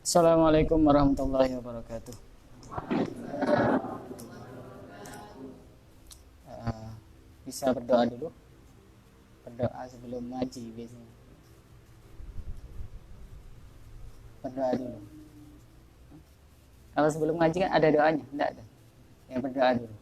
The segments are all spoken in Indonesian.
Assalamualaikum warahmatullahi wabarakatuh. Bisa berdoa dulu? Berdoa sebelum ngaji biasanya. Berdoa dulu. Kalau sebelum ngaji kan ada doanya? Enggak ada. Ya berdoa dulu.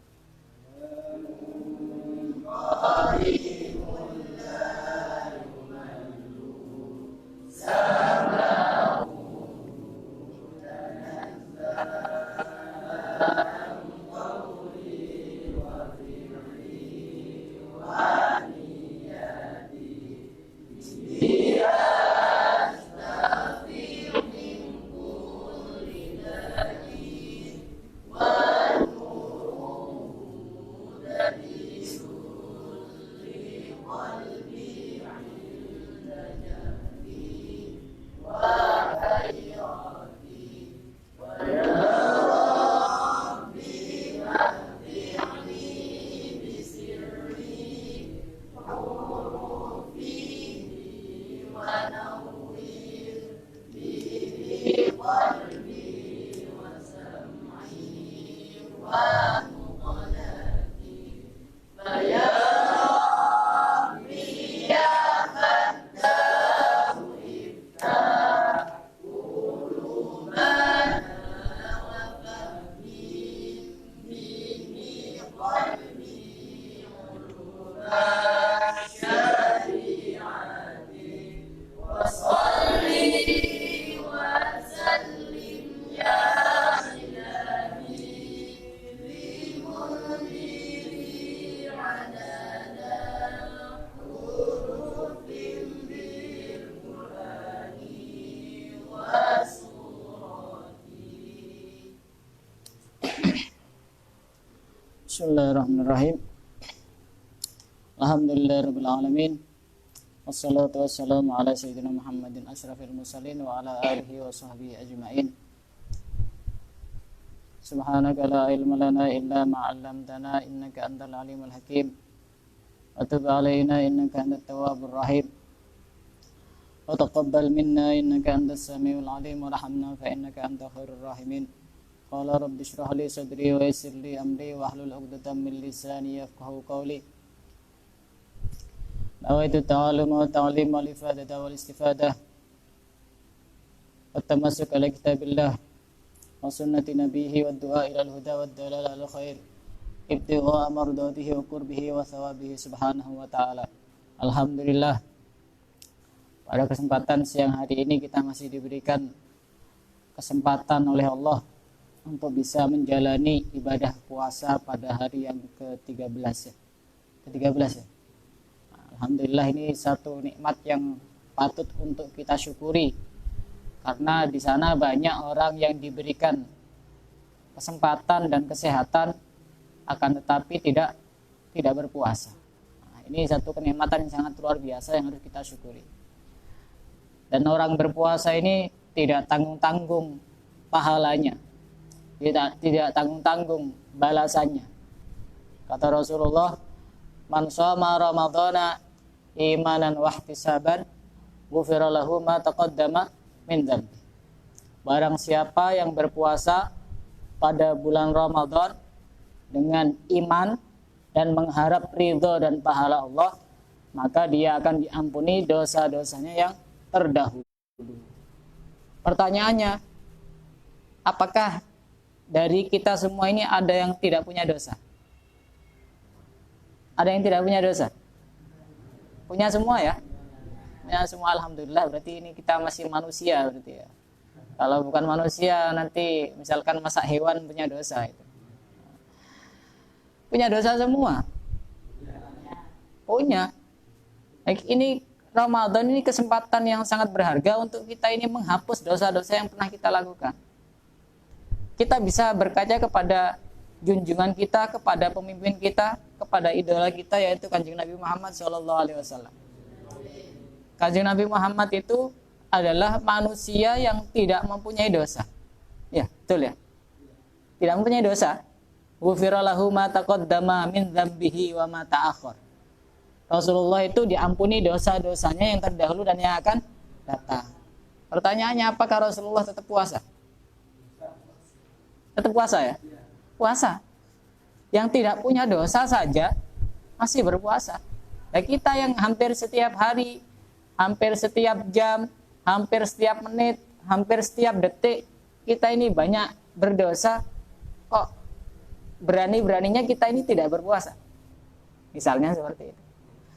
Bismillahirrahmanirrahim. Alhamdulillahirabbil alamin. Wassalatu wassalamu ala sayyidina Muhammadin asyrafil mursalin wa ala alihi wa sahbihi ajmain. Subhanaka la ilma lana illa ma 'allamtana innaka antal alimul hakim. Wa tub 'alaina innaka antat tawwabur rahim. Wa taqabbal minna innaka antas samiul alim warhamna fa innaka antal khairur rahimin. Qala rabbi shrah li sadri wa yassir li amri wahlul 'uqdatam min lisani yafqahu qawli. Nawaitu ta'alluma wa ta'lima wal ifadata wal istifadah wa tamassuk ala kitabillah wa sunnati nabiyhi wa du'a ila al-huda wa dalala al khair ibtigha mardatihi wa qurbihi wa thawabihi subhanahu wa ta'ala. Alhamdulillah, pada kesempatan siang hari ini kita masih diberikan kesempatan oleh Allah untuk bisa menjalani ibadah puasa pada hari yang ke-13 ya. Ke-13 ya. Alhamdulillah, ini satu nikmat yang patut untuk kita syukuri. Karena di sana banyak orang yang diberikan kesempatan dan kesehatan akan tetapi tidak berpuasa. Nah, ini satu kenikmatan yang sangat luar biasa yang harus kita syukuri. Dan orang berpuasa ini tidak tanggung-tanggung pahalanya. Tidak tanggung-tanggung balasannya. Kata Rasulullah, man shoma ramadhana imanan wa ihtisaban ghufira lahu ma taqaddama min dzambi. Barang siapa yang berpuasa pada bulan Ramadan dengan iman dan mengharap ridho dan pahala Allah, maka dia akan diampuni dosa-dosanya yang terdahulu. Pertanyaannya, apakah dari kita semua ini ada yang tidak punya dosa? Ada yang tidak punya dosa? Punya semua ya? Punya semua, alhamdulillah. Berarti ini kita masih manusia berarti ya. Kalau bukan manusia nanti misalkan masak hewan punya dosa itu. Punya dosa semua? Punya. Ini Ramadan ini kesempatan yang sangat berharga untuk kita ini menghapus dosa-dosa yang pernah kita lakukan. Kita bisa berkaca kepada junjungan kita, kepada pemimpin kita, kepada idola kita, yaitu Kanjeng Nabi Muhammad SAW. Kanjeng Nabi Muhammad itu adalah manusia yang tidak mempunyai dosa. Ya, betul ya? Tidak mempunyai dosa. Ghufira lahu ma taqaddama min dzambihi wa ma ta'akhkhar. Rasulullah itu diampuni dosa-dosanya yang terdahulu dan yang akan datang. Pertanyaannya, apakah Rasulullah tetap puasa? Tetap puasa ya? Puasa. Yang tidak punya dosa saja masih berpuasa. Ya, kita yang hampir setiap hari, hampir setiap jam, hampir setiap menit, hampir setiap detik, kita ini banyak berdosa, kok berani-beraninya kita ini tidak berpuasa. Misalnya seperti itu.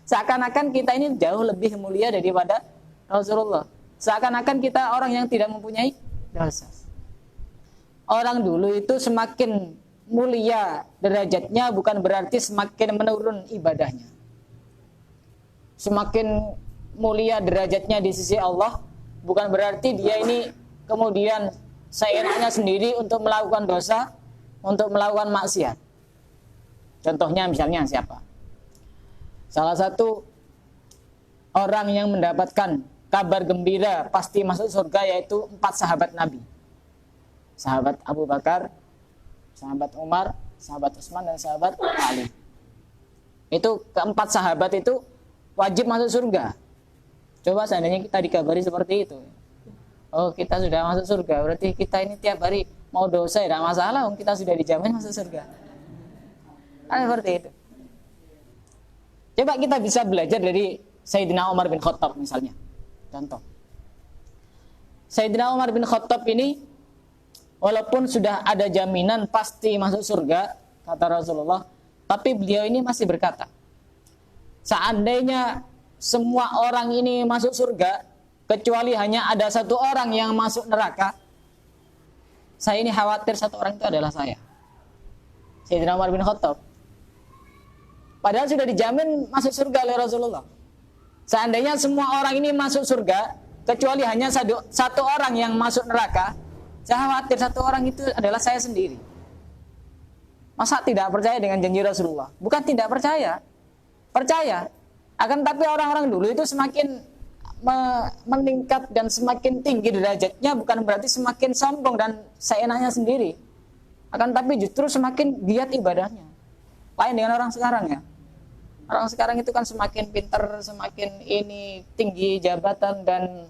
Seakan-akan kita ini jauh lebih mulia daripada Rasulullah. Seakan-akan kita orang yang tidak mempunyai dosa. Orang dulu itu semakin mulia derajatnya bukan berarti semakin menurun ibadahnya. Semakin mulia derajatnya di sisi Allah bukan berarti dia ini kemudian seenaknya sendiri untuk melakukan dosa, untuk melakukan maksiat. Contohnya misalnya siapa? Salah satu orang yang mendapatkan kabar gembira pasti masuk surga yaitu 4 sahabat Nabi. Sahabat Abu Bakar, sahabat Umar, sahabat Utsman, dan sahabat Ali. Itu keempat sahabat itu wajib masuk surga. Coba seandainya kita dikabari seperti itu. Oh, kita sudah masuk surga, berarti kita ini tiap hari mau dosa ya tidak masalah, kita sudah dijamin masuk surga. Seperti itu. Coba kita bisa belajar dari Sayyidina Umar bin Khattab misalnya. Contoh. Sayyidina Umar bin Khattab ini walaupun sudah ada jaminan pasti masuk surga, kata Rasulullah, tapi beliau ini masih berkata, seandainya semua orang ini masuk surga, kecuali hanya ada satu orang yang masuk neraka, saya ini khawatir satu orang itu adalah saya. Sayyidina Umar bin Khattab. Padahal sudah dijamin masuk surga oleh Rasulullah. Seandainya semua orang ini masuk surga, kecuali hanya satu orang yang masuk neraka, saya khawatir satu orang itu adalah saya sendiri. Masa tidak percaya dengan janji Rasulullah? Bukan tidak percaya, percaya. Akan tapi orang-orang dulu itu semakin meningkat dan semakin tinggi derajatnya bukan berarti semakin sombong dan seenaknya sendiri. Akan tapi justru semakin giat ibadahnya. Lain dengan orang sekarang ya. Orang sekarang itu kan semakin pintar, semakin ini tinggi jabatan dan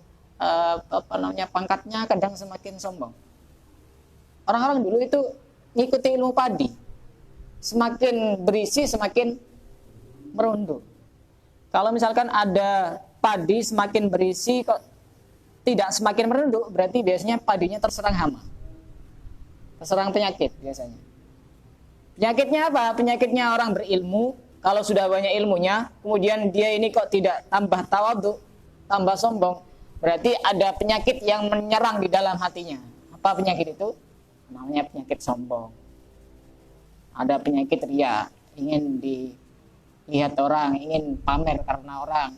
pangkatnya kadang semakin sombong. Orang-orang dulu itu ngikuti ilmu padi. Semakin berisi semakin merunduk. Kalau misalkan ada padi semakin berisi kok tidak semakin merunduk, berarti biasanya padinya terserang hama. Terserang penyakit biasanya. Penyakitnya apa? Penyakitnya orang berilmu, kalau sudah banyak ilmunya, kemudian dia ini kok tidak tambah tawadhu, tambah sombong, berarti ada penyakit yang menyerang di dalam hatinya. Apa penyakit itu? Namanya penyakit sombong. Ada penyakit riya, ingin dilihat orang, ingin pamer karena orang,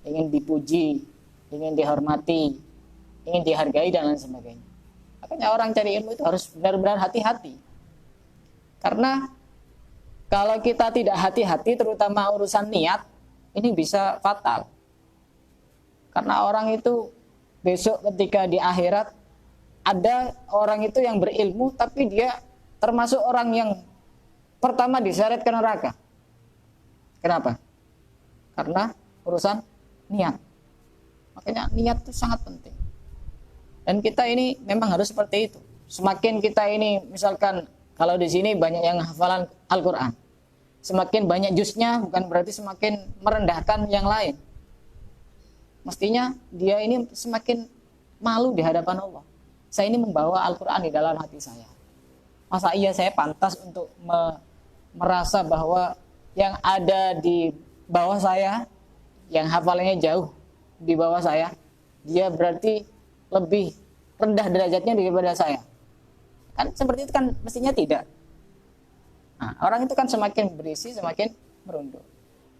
ingin dipuji, ingin dihormati, ingin dihargai dan lain sebagainya. Makanya orang cari ilmu itu harus benar-benar hati-hati. Karena kalau kita tidak hati-hati, terutama urusan niat, ini bisa fatal. Karena orang itu besok ketika di akhirat, ada orang itu yang berilmu, tapi dia termasuk orang yang pertama diseret ke neraka. Kenapa? Karena urusan niat. Makanya niat itu sangat penting. Dan kita ini memang harus seperti itu. Semakin kita ini, misalkan kalau di sini banyak yang hafalan Al-Quran, semakin banyak juznya bukan berarti semakin merendahkan yang lain. Mestinya dia ini semakin malu di hadapan Allah. Saya ini membawa Al-Quran di dalam hati saya. Masa iya saya pantas untuk merasa bahwa yang ada di bawah saya, yang hafalannya jauh di bawah saya, dia berarti lebih rendah derajatnya daripada saya. Kan seperti itu kan mestinya tidak. Nah, orang itu kan semakin berisi semakin merunduk.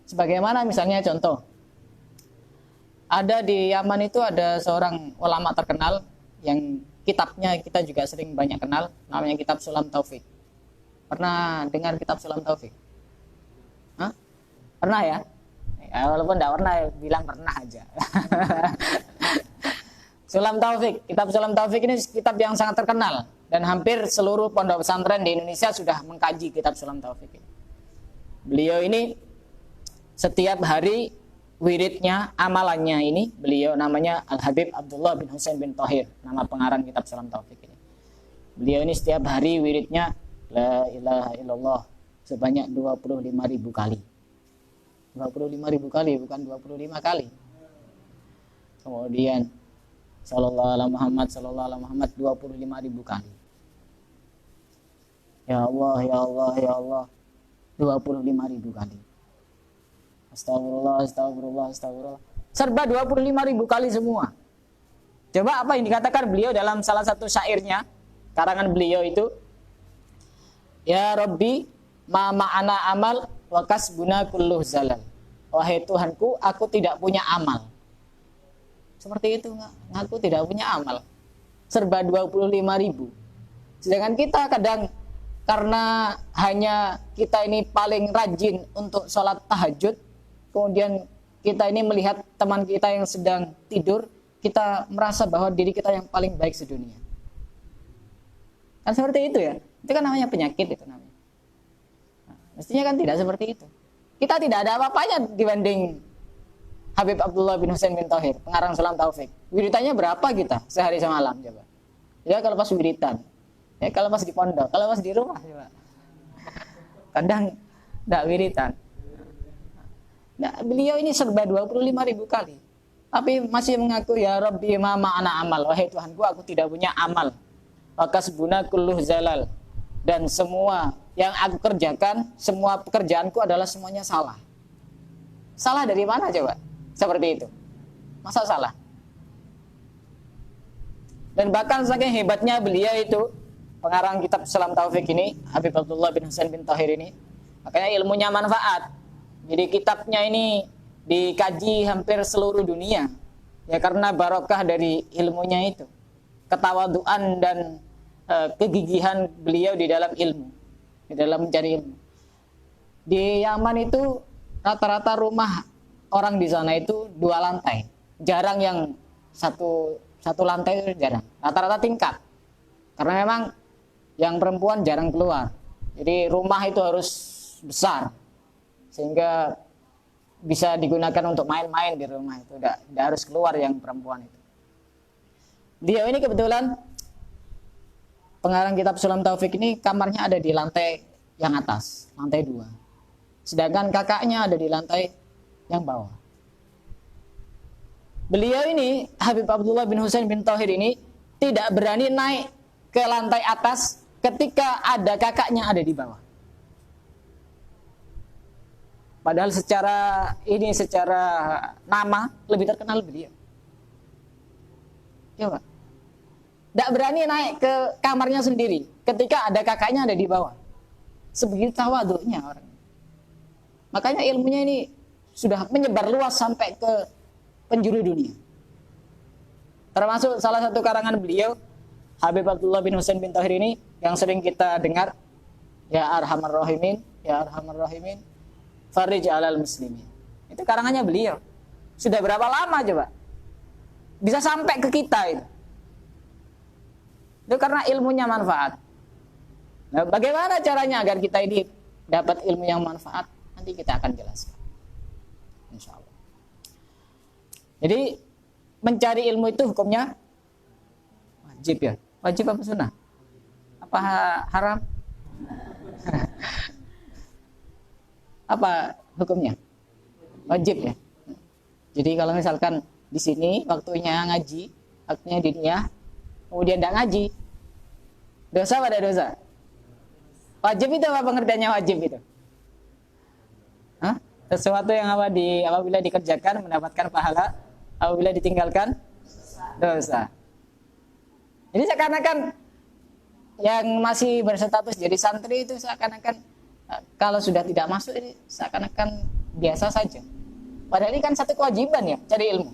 Sebagaimana misalnya contoh, ada di Yaman itu ada seorang ulama terkenal yang kitabnya kita juga sering banyak kenal, namanya kitab Sulam Taufik. Pernah dengar kitab Sulam Taufik? Hah? Pernah ya? Ya walaupun tidak pernah, bilang pernah aja. Sulam Taufik, kitab Sulam Taufik ini kitab yang sangat terkenal. Dan hampir seluruh pondok pesantren di Indonesia sudah mengkaji kitab Sulam Taufik ini. Beliau ini setiap hari wiridnya, amalannya ini, beliau namanya Al-Habib Abdullah bin Husain bin Thahir, nama pengarang kitab Salam Taufik ini. Beliau ini setiap hari wiridnya La ilaha illallah sebanyak 25.000 kali. 25.000 kali, bukan 25 kali. Kemudian sallallahu alaihi Muhammad 25.000 kali. Ya Allah, ya Allah, ya Allah 25.000 kali. Astagfirullah, astagfirullah, astagfirullah. Serba 25.000 kali semua. Coba apa yang dikatakan beliau dalam salah satu syairnya, karangan beliau itu, Ya Rabbi, ma ma'ana amal wa kasbuna kulluh zalal. Wahai Tuhanku, aku tidak punya amal. Seperti itu, aku tidak punya amal. Serba 25.000. Sedangkan kita kadang karena hanya kita ini paling rajin untuk sholat tahajud, kemudian kita ini melihat teman kita yang sedang tidur, kita merasa bahwa diri kita yang paling baik sedunia. Kan seperti itu ya. Itu kan namanya penyakit itu namanya. Nah, mestinya kan tidak seperti itu. Kita tidak ada apa-apanya dibanding Habib Abdullah bin Husain bin Thahir, pengarang Salam Taufik. Wiritannya berapa kita sehari semalam coba? Ya kalau pas wiritan. Ya kalau pas di pondok, kalau pas di rumah coba. Kadang enggak wiritan. Nah, beliau ini serba 25.000 kali. Tapi masih mengaku ya Rabbi ma ma'ana amal. Wahai Tuhanku, aku tidak punya amal. Wa kasbuna kulluh zalal. Dan semua yang aku kerjakan, semua pekerjaanku adalah semuanya salah. Salah dari mana coba? Seperti itu. Masa salah? Dan bahkan saking hebatnya beliau itu, pengarang kitab Salam Taufik ini, Habib Abdullah bin Husain bin Thahir ini, makanya ilmunya manfaat. Jadi kitabnya ini dikaji hampir seluruh dunia. Ya karena barokah dari ilmunya itu. Ketawaduan dan kegigihan beliau di dalam ilmu. Di dalam mencari ilmu. Di Yaman itu rata-rata rumah orang di sana itu 2 lantai. Jarang yang satu lantai itu jarang. Rata-rata tingkat. Karena memang yang perempuan jarang keluar. Jadi rumah itu harus besar. Sehingga bisa digunakan untuk main-main di rumah itu. Tidak harus keluar yang perempuan itu. Dia ini kebetulan pengarang kitab Salam Taufik ini kamarnya ada di lantai yang atas. Lantai 2. Sedangkan kakaknya ada di lantai yang bawah. Beliau ini, Habib Abdullah bin Husain bin Thahir ini tidak berani naik ke lantai atas ketika ada kakaknya ada di bawah. Padahal secara nama lebih terkenal beliau. Coba. Tidak berani naik ke kamarnya sendiri ketika ada kakaknya ada di bawah. Sebegitu tawaduknya orang. Makanya ilmunya ini sudah menyebar luas sampai ke penjuru dunia. Termasuk salah satu karangan beliau, Habib Abdullah bin Husain bin Thahir ini, yang sering kita dengar, Ya Arhamar Rahimin, Ya Arhamar Rahimin, Farij alal muslimin. Itu karangannya beliau. Sudah berapa lama coba? Bisa sampai ke kita itu. Itu karena ilmunya manfaat. Nah, bagaimana caranya agar kita ini dapat ilmu yang manfaat? Nanti kita akan jelaskan. Insya Allah. Jadi mencari ilmu itu hukumnya wajib ya. Wajib apa sunnah? Apa haram? Apa hukumnya? Wajib ya. Jadi kalau misalkan di sini waktunya ngaji, waktunya diniyah, kemudian tidak ngaji, dosa pada dosa. Wajib itu apa pengertiannya wajib itu? Hah? Sesuatu yang apabila dikerjakan mendapatkan pahala, apabila ditinggalkan dosa. Jadi seakan-akan yang masih berstatus jadi santri itu seakan-akan kalau sudah tidak masuk ini seakan-akan biasa saja. Padahal ini kan satu kewajiban ya, cari ilmu.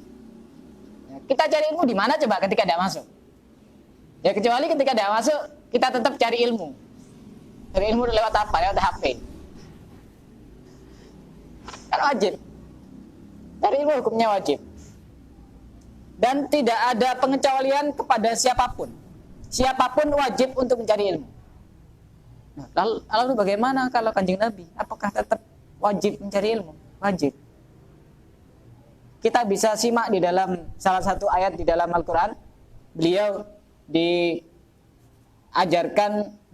Kita cari ilmu di mana coba ketika tidak masuk? Ya kecuali ketika tidak masuk kita tetap cari ilmu. Cari ilmu lewat apa? Lewat HP. Kan wajib. Cari ilmu hukumnya wajib. Dan tidak ada pengecualian kepada siapapun. Siapapun wajib untuk mencari ilmu. Nah, lalu bagaimana kalau Kanjeng Nabi? Apakah tetap wajib mencari ilmu? Wajib. kita bisa simak di dalam salah satu ayat di dalam Al-Quran. Beliau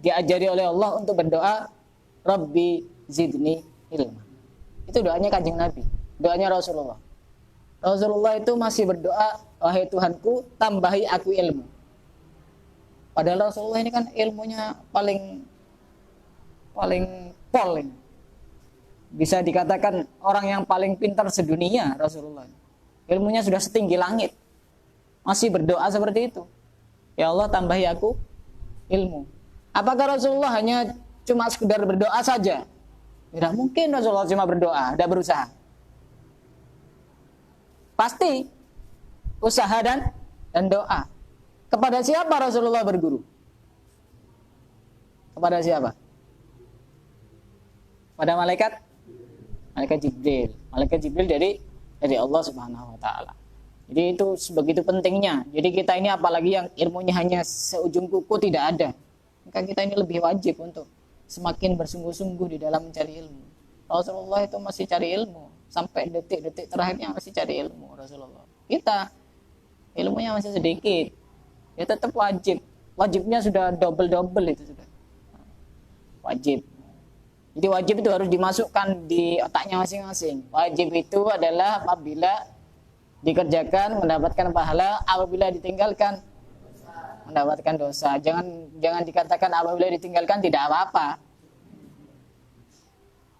diajari oleh Allah untuk berdoa, Rabbi zidni ilma. Itu doanya Kanjeng Nabi, doanya Rasulullah. Rasulullah itu masih berdoa, wahai Tuhanku, tambahi aku ilmu. Padahal Rasulullah ini kan ilmunya paling pol. Bisa dikatakan orang yang paling pintar sedunia Rasulullah. Ilmunya sudah setinggi langit. Masih berdoa seperti itu. Ya Allah, tambahi aku ilmu. Apakah Rasulullah hanya cuma sekedar berdoa saja? Tidak mungkin Rasulullah cuma berdoa, tidak berusaha. Pasti usaha dan doa. Kepada siapa Rasulullah berguru? Kepada siapa? Pada malaikat Jibril. Malaikat Jibril dari Allah Subhanahu wa taala. Jadi itu sebegitu pentingnya. Jadi kita ini apalagi yang ilmunya hanya seujung kuku tidak ada. Maka kita ini lebih wajib untuk semakin bersungguh-sungguh di dalam mencari ilmu. Rasulullah itu masih cari ilmu. Sampai detik-detik terakhirnya masih cari ilmu Rasulullah. Kita ilmunya masih sedikit. Ya tetap wajib. Wajibnya sudah double itu sudah. Wajib. Jadi wajib itu harus dimasukkan di otaknya masing-masing. Wajib itu adalah apabila dikerjakan mendapatkan pahala, apabila ditinggalkan mendapatkan dosa. Jangan dikatakan apabila ditinggalkan tidak apa-apa.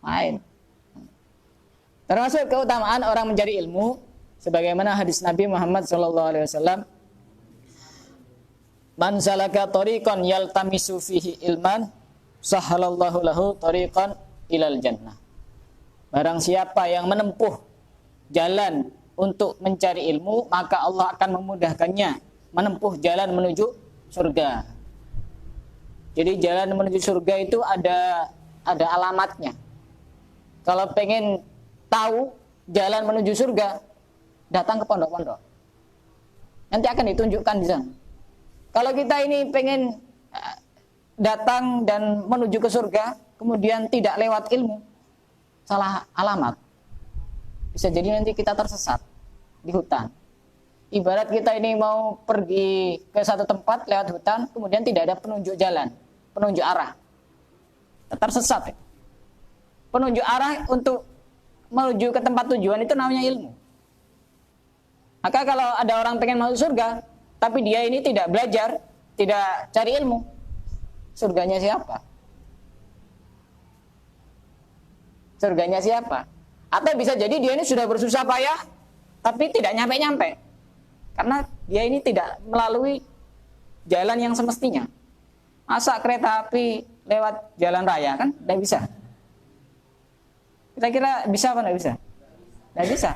Main. Termasuk keutamaan orang mencari ilmu sebagaimana hadis Nabi Muhammad SAW, man salaka tariqan yaltamisu fihi ilman sahhalallahu lahu tariqan ilal jannah. Barang siapa yang menempuh jalan untuk mencari ilmu, maka Allah akan memudahkannya menempuh jalan menuju surga. Jadi jalan menuju surga itu ada alamatnya. Kalau pengen tahu jalan menuju surga, datang ke pondok-pondok. Nanti akan ditunjukkan di sana. Kalau kita ini pengen datang dan menuju ke surga, kemudian tidak lewat ilmu, salah alamat, bisa jadi nanti kita tersesat di hutan. Ibarat kita ini mau pergi ke satu tempat lewat hutan, kemudian tidak ada penunjuk jalan, penunjuk arah, tersesat. Penunjuk arah untuk menuju ke tempat tujuan itu namanya ilmu. Maka kalau ada orang pengen masuk surga, tapi dia ini tidak belajar, tidak cari ilmu, surganya siapa? Surganya siapa? Atau bisa jadi dia ini sudah bersusah payah, tapi tidak nyampe-nyampe. Karena dia ini tidak melalui jalan yang semestinya. Masa kereta api lewat jalan raya kan? Tidak bisa. Kira-kira bisa apa tidak bisa? Tidak bisa.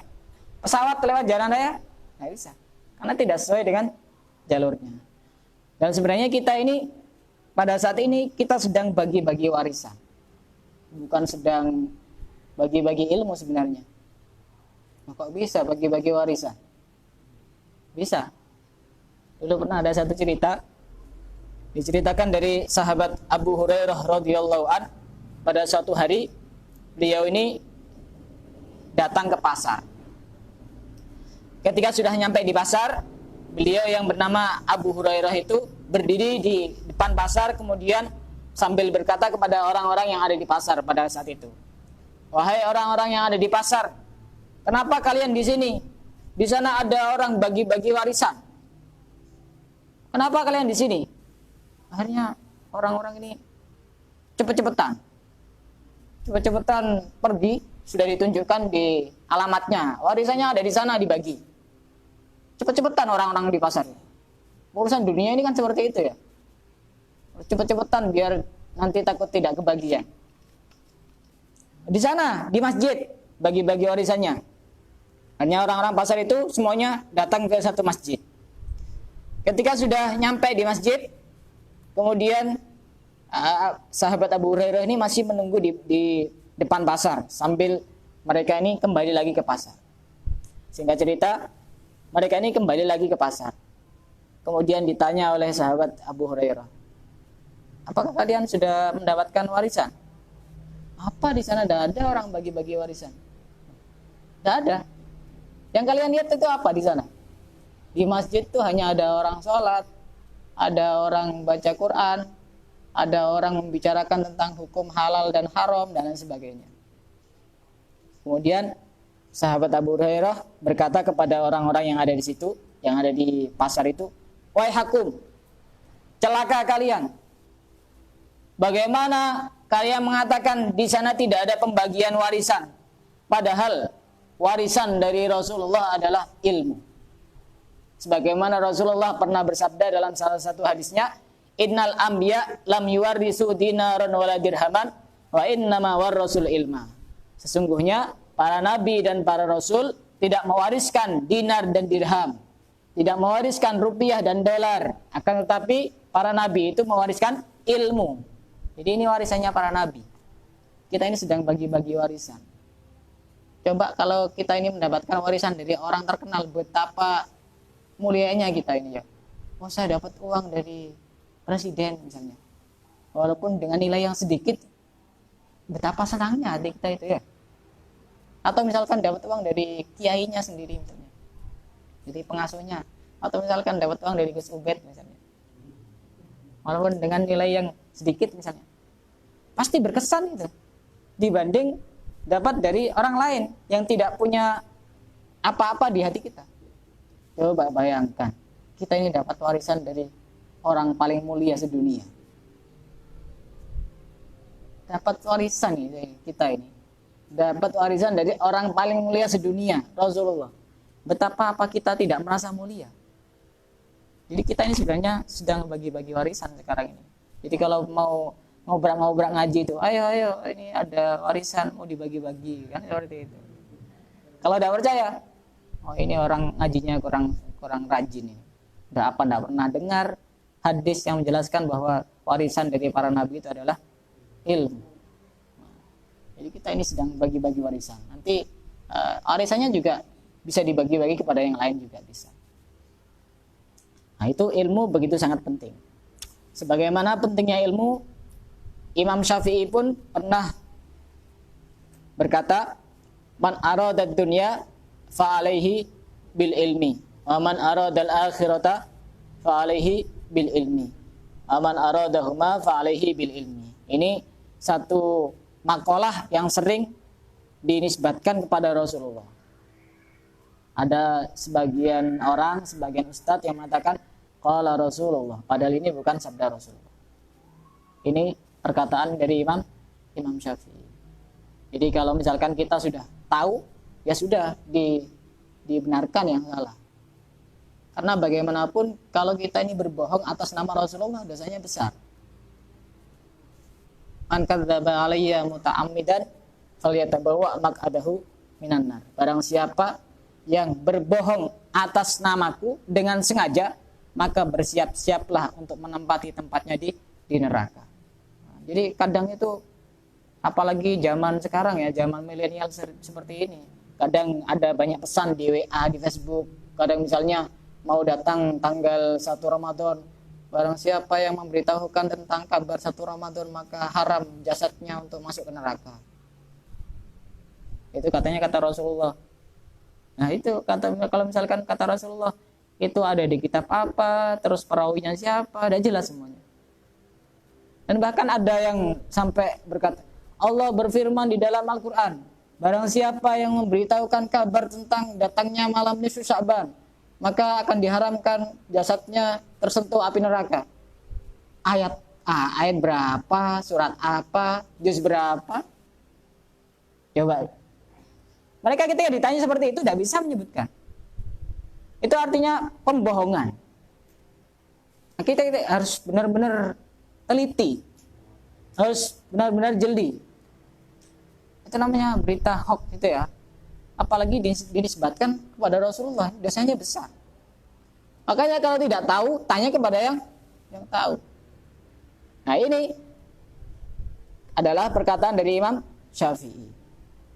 Pesawat lewat jalan raya? Tidak bisa. Karena tidak sesuai dengan jalurnya. Dan sebenarnya kita ini pada saat ini kita sedang bagi-bagi warisan. Bukan sedang bagi-bagi ilmu sebenarnya. Kok bisa bagi-bagi warisan? Bisa. Dulu pernah ada satu cerita, diceritakan dari sahabat Abu Hurairah radhiyallahu an. Pada suatu hari beliau ini datang ke pasar. Ketika sudah nyampe di pasar, beliau yang bernama Abu Hurairah itu berdiri di depan pasar, kemudian sambil berkata kepada orang-orang yang ada di pasar pada saat itu, wahai orang-orang yang ada di pasar, kenapa kalian di sini? Di sana ada orang bagi-bagi warisan. Kenapa kalian di sini? Akhirnya orang-orang ini cepet-cepetan pergi, sudah ditunjukkan di alamatnya. Warisannya ada di sana, dibagi. Cepet-cepetan orang-orang di pasar. Urusan dunia ini kan seperti itu ya. Cepet-cepetan biar nanti takut tidak kebagian. Di sana, di masjid, bagi-bagi warisannya. Hanya orang-orang pasar itu semuanya datang ke satu masjid. Ketika sudah nyampe di masjid, kemudian sahabat Abu Hurairah ini masih menunggu di depan pasar sambil mereka ini kembali lagi ke pasar. Singkat cerita, mereka ini kembali lagi ke pasar. Kemudian ditanya oleh sahabat Abu Hurairah, apakah kalian sudah mendapatkan warisan? Apa di sana tidak ada orang bagi-bagi warisan? Tidak ada. Yang kalian lihat itu apa di sana? Di masjid tuh hanya ada orang sholat, ada orang baca Quran, ada orang membicarakan tentang hukum halal dan haram dan lain sebagainya. Kemudian sahabat Abu Hurairah berkata kepada orang-orang yang ada di situ, yang ada di pasar itu, "Wahai hakum, celaka kalian. Bagaimana kalian mengatakan di sana tidak ada pembagian warisan, padahal warisan dari Rasulullah adalah ilmu." Sebagaimana Rasulullah pernah bersabda dalam salah satu hadisnya, "Innal anbiya lam yuwarrisu dinaran wala dirhaman wa innama warrasul ilma." Sesungguhnya para nabi dan para rasul tidak mewariskan dinar dan dirham, tidak mewariskan rupiah dan dolar, akan tetapi para nabi itu mewariskan ilmu. Jadi ini warisannya para nabi. Kita ini sedang bagi-bagi warisan. Coba kalau kita ini mendapatkan warisan dari orang terkenal, betapa mulianya kita ini ya. Oh, saya dapat uang dari presiden misalnya, walaupun dengan nilai yang sedikit, betapa senangnya hati kita itu ya. Atau misalkan dapat uang dari kiainya sendiri misalnya, jadi pengasuhnya, atau misalkan dapat uang dari Gus Ubed misalnya, walaupun dengan nilai yang sedikit misalnya, pasti berkesan itu dibanding dapat dari orang lain yang tidak punya apa-apa di hati kita. Coba bayangkan, kita ini dapat warisan dari orang paling mulia sedunia. Dapat warisan ini, kita ini dapat warisan dari orang paling mulia sedunia, Rasulullah. Betapa apa kita tidak merasa mulia? Jadi kita ini sebenarnya sedang bagi-bagi warisan sekarang ini. Jadi kalau mau ngobrol ngaji itu, ayo ini ada warisan mau dibagi-bagi, kan seperti itu. Kalau tidak percaya, oh ini orang ngajinya kurang rajin ini. Enggak pernah dengar hadis yang menjelaskan bahwa warisan dari para nabi itu adalah ilmu. Jadi kita ini sedang bagi-bagi warisan. Nanti warisannya juga bisa dibagi-bagi kepada yang lain juga bisa. Nah, itu ilmu begitu sangat penting. Sebagaimana pentingnya ilmu, Imam Syafi'i pun pernah berkata, "Man aradad dunya fa alaihi bil ilmi, wa man aradal akhirata fa alaihi bil ilmi, wa man aradahuma fa alaihi bil ilmi." Ini satu makalah yang sering dinisbatkan kepada Rasulullah. Ada sebagian orang, sebagian ustadz yang mengatakan qala Rasulullah, padahal ini bukan sabda Rasulullah. Ini perkataan dari Imam Syafi'i. Jadi kalau misalkan kita sudah tahu, ya sudah dibenarkan yang salah. Karena bagaimanapun kalau kita ini berbohong atas nama Rasulullah, dosanya besar. Man kadzdzaba alayya muta'ammidan falyatabawa maq'adahu minan nar. Barang siapa yang berbohong atas namaku dengan sengaja, maka bersiap-siaplah untuk menempati tempatnya di neraka. Nah, jadi kadang itu, apalagi zaman sekarang ya, zaman milenial seperti ini, kadang ada banyak pesan di WA, di Facebook. Kadang misalnya mau datang tanggal 1 Ramadan, barang siapa yang memberitahukan tentang kabar 1 Ramadan, maka haram jasadnya untuk masuk ke neraka. Itu katanya kata Rasulullah. Nah itu kalau misalkan kata Rasulullah, itu ada di kitab apa, terus perawinya siapa, ada jelas semuanya. Dan bahkan ada yang sampai berkata, Allah berfirman di dalam Al-Quran, barang siapa yang memberitahukan kabar tentang datangnya malam nisfu Sya'ban, maka akan diharamkan jasadnya tersentuh api neraka. Ayat berapa, surat apa, juz berapa? Coba. Mereka ketika ditanya seperti itu tidak bisa menyebutkan. Itu artinya pembohongan. Nah, kita harus benar-benar teliti, harus benar-benar jeli. Itu namanya berita hoax itu ya. Apalagi dinisbatkan kepada Rasulullah, dosanya besar. Makanya kalau tidak tahu, tanya kepada yang tahu. Nah ini adalah perkataan dari Imam Syafi'i.